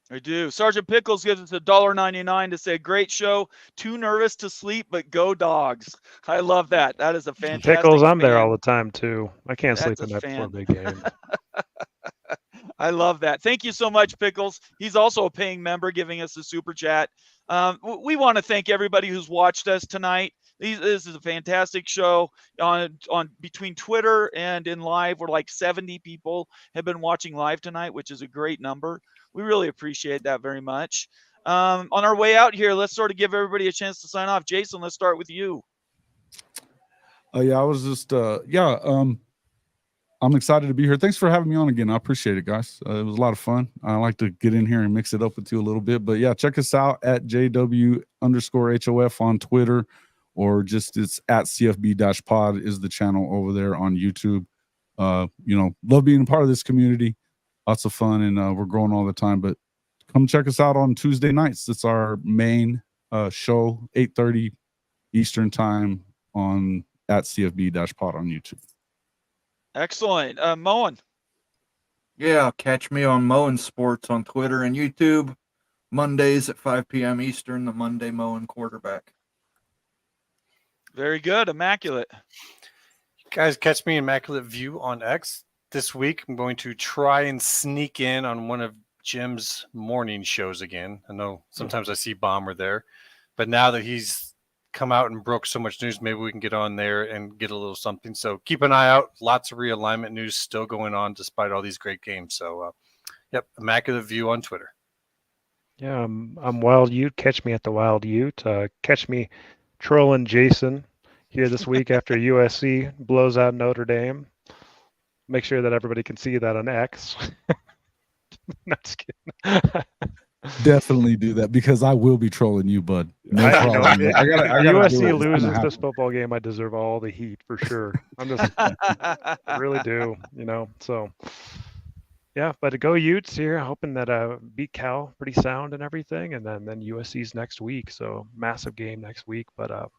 I do. Sergeant Pickles gives us $1.99 to say, great show. Too nervous to sleep, but go Dogs. I love that. That is a fantastic Pickles, I'm there fan. all the time too. I can't sleep That's the a night before a fan. big game. I love that. Thank you so much, Pickles. He's also a paying member, giving us a super chat. We want to thank everybody who's watched us tonight. This is a fantastic show on between Twitter and in live. We're like 70 people have been watching live tonight, which is a great number. We really appreciate that very much. On our way out here, let's sort of give everybody a chance to sign off. Jason, let's start with you. Yeah, I was just I'm excited to be here. Thanks for having me on again. I appreciate it, guys. It was a lot of fun. I like to get in here and mix it up with you a little bit. But yeah, check us out at JW_HOF on Twitter, or just it's at CFB-pod is the channel over there on YouTube. Love being a part of this community. Lots of fun, and we're growing all the time. But come check us out on Tuesday nights. It's our main show, 8:30 Eastern time on at CFB-pod on YouTube. Excellent. Moen. Yeah, catch me on Moen Sports on Twitter and YouTube. Mondays at 5 p.m. Eastern, the Monday Moen quarterback. Very good. Immaculate. Guys, catch me Immaculate View on X. This week, I'm going to try and sneak in on one of Jim's morning shows again. I know sometimes I see Bomber there, but now that he's come out and broke so much news, maybe we can get on there and get a little something. So keep an eye out. Lots of realignment news still going on despite all these great games. So, Immaculate View on Twitter. Yeah, I'm Wild Ute. Catch me at the Wild Ute. Catch me trolling Jason here this week after USC blows out Notre Dame. Make sure that everybody can see that on X. Not just kidding. Definitely do that, because I will be trolling you, bud. No I problem. know. I gotta USC do it. loses this football game, I deserve all the heat for sure. I really do, So yeah, but to go Utes here, hoping that beat Cal pretty sound and everything, and then USC's next week, so massive game next week. But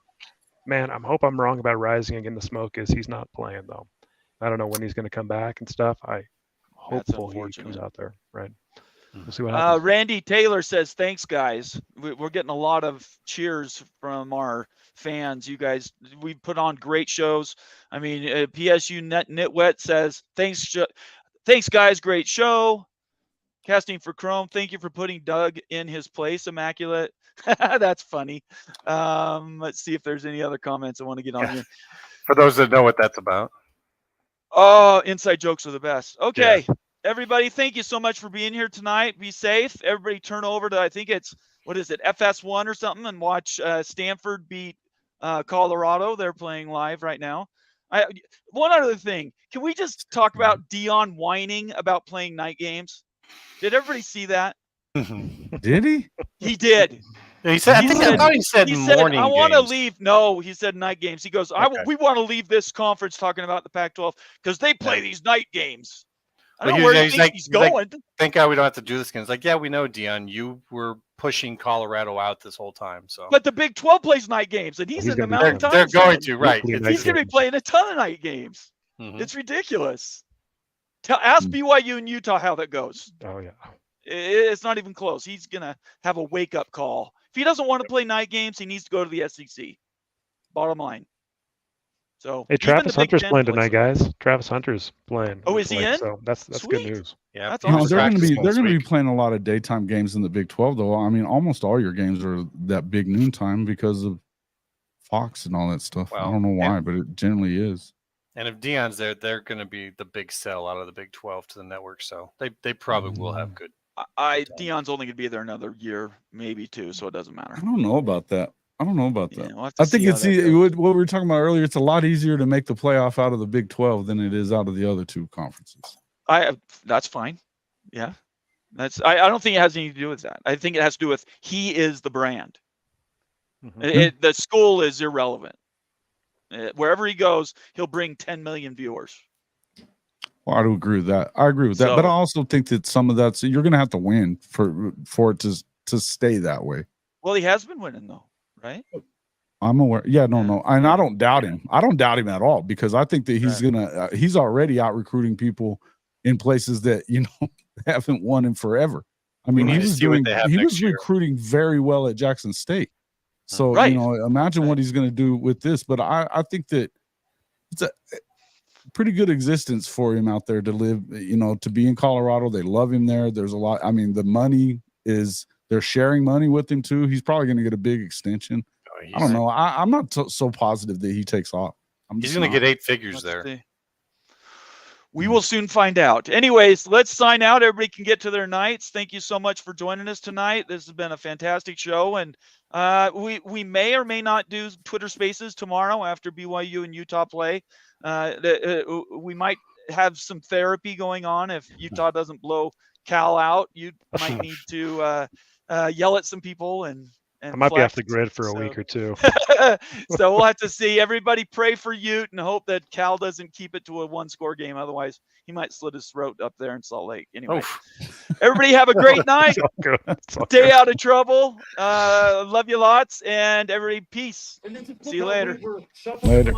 man, I hope I'm wrong about Rising again. The smoke is he's not playing though. I don't know when he's going to come back and stuff. I hopeful he comes out there, right? We'll see what happens. Randy Taylor says, thanks, guys. We're getting a lot of cheers from our fans. You guys, we put on great shows. I mean, PSU Nitwet says, thanks, guys. Great show. Casting for Chrome, thank you for putting Doug in his place, Immaculate. That's funny. Let's see if there's any other comments I want to get on here. For those that know what that's about. Oh, inside jokes are the best. Okay. Yeah. Everybody, thank you so much for being here tonight. Be safe. Everybody turn over to, I think it's, FS1 or something, and watch Stanford beat Colorado. They're playing live right now. One other thing. Can we just talk about Dion whining about playing night games? Did everybody see that? Did he? He did. He said, I thought he said morning I want to games. leave. No, he said night games. He goes, we want to leave this conference talking about the Pac-12 because they play these night games. I don't know where he thinks he's going. Thank God we don't have to do this again. It's like, yeah, we know, Dion. You were pushing Colorado out this whole time. So, but the Big 12 plays night games, and he's in the Mountain Time. They're going to, right? He's going to be playing a ton of night games. Mm-hmm. It's ridiculous. Ask BYU and Utah how that goes. Oh yeah, it's not even close. He's going to have a wake-up call. If he doesn't want to play night games, he needs to go to the SEC. Bottom line. So, hey, Travis Hunter's playing tonight, guys. Travis Hunter's playing. Oh, is he in? So that's good news. Yeah, that's awesome. They're going to be playing a lot of daytime games in the Big 12, though. I mean, almost all your games are that big noontime because of Fox and all that stuff. Well, I don't know why, but it generally is. And if Dion's there, they're going to be the big sell out of the Big 12 to the network. So they probably will have good. Dion's only going to be there another year, maybe two, so it doesn't matter. I don't know about that. Yeah, we'll I think it's what we were talking about earlier. It's a lot easier to make the playoff out of the Big 12 than it is out of the other two conferences. That's fine. Yeah. I don't think it has anything to do with that. I think it has to do with he is the brand. Mhm. The school is irrelevant. Wherever he goes, he'll bring 10 million viewers. Well, I do agree with that. I agree with that, but I So- also think that some of that's you're going to have to win for it to stay that way. Well, he has been winning though, right? I'm aware. Yeah, no, Yeah. no, and I don't doubt him. I don't doubt him at all because I think that he's Right. gonna. He's already out recruiting people in places that haven't won in forever. I mean, need he to was see what doing. they have He next was year. recruiting very well at Jackson State. So Right. imagine Right. what he's going to do with this. But I think that it's a pretty good existence for him out there to live. To be in Colorado, they love him there. There's a lot. I mean, the money is. They're sharing money with him too. He's probably going to get a big extension. I don't know. I'm not so positive that he takes off. He's going to get 8 figures there. See. We will soon find out. Anyways, let's sign out. Everybody can get to their nights. Thank you so much for joining us tonight. This has been a fantastic show, and we may or may not do Twitter Spaces tomorrow after BYU and Utah play. We might have some therapy going on if Utah doesn't blow Cal out. You might need to yell at some people and I might be off the flex. grid for a week or two. So we'll have to see. Everybody pray for Ute and hope that Cal doesn't keep it to a 1-score game. Otherwise, he might slit his throat up there in Salt Lake. Anyway, everybody have a great night. It's all good. It's all Stay good. out of trouble. Love you lots. And everybody, peace. See you later. Later.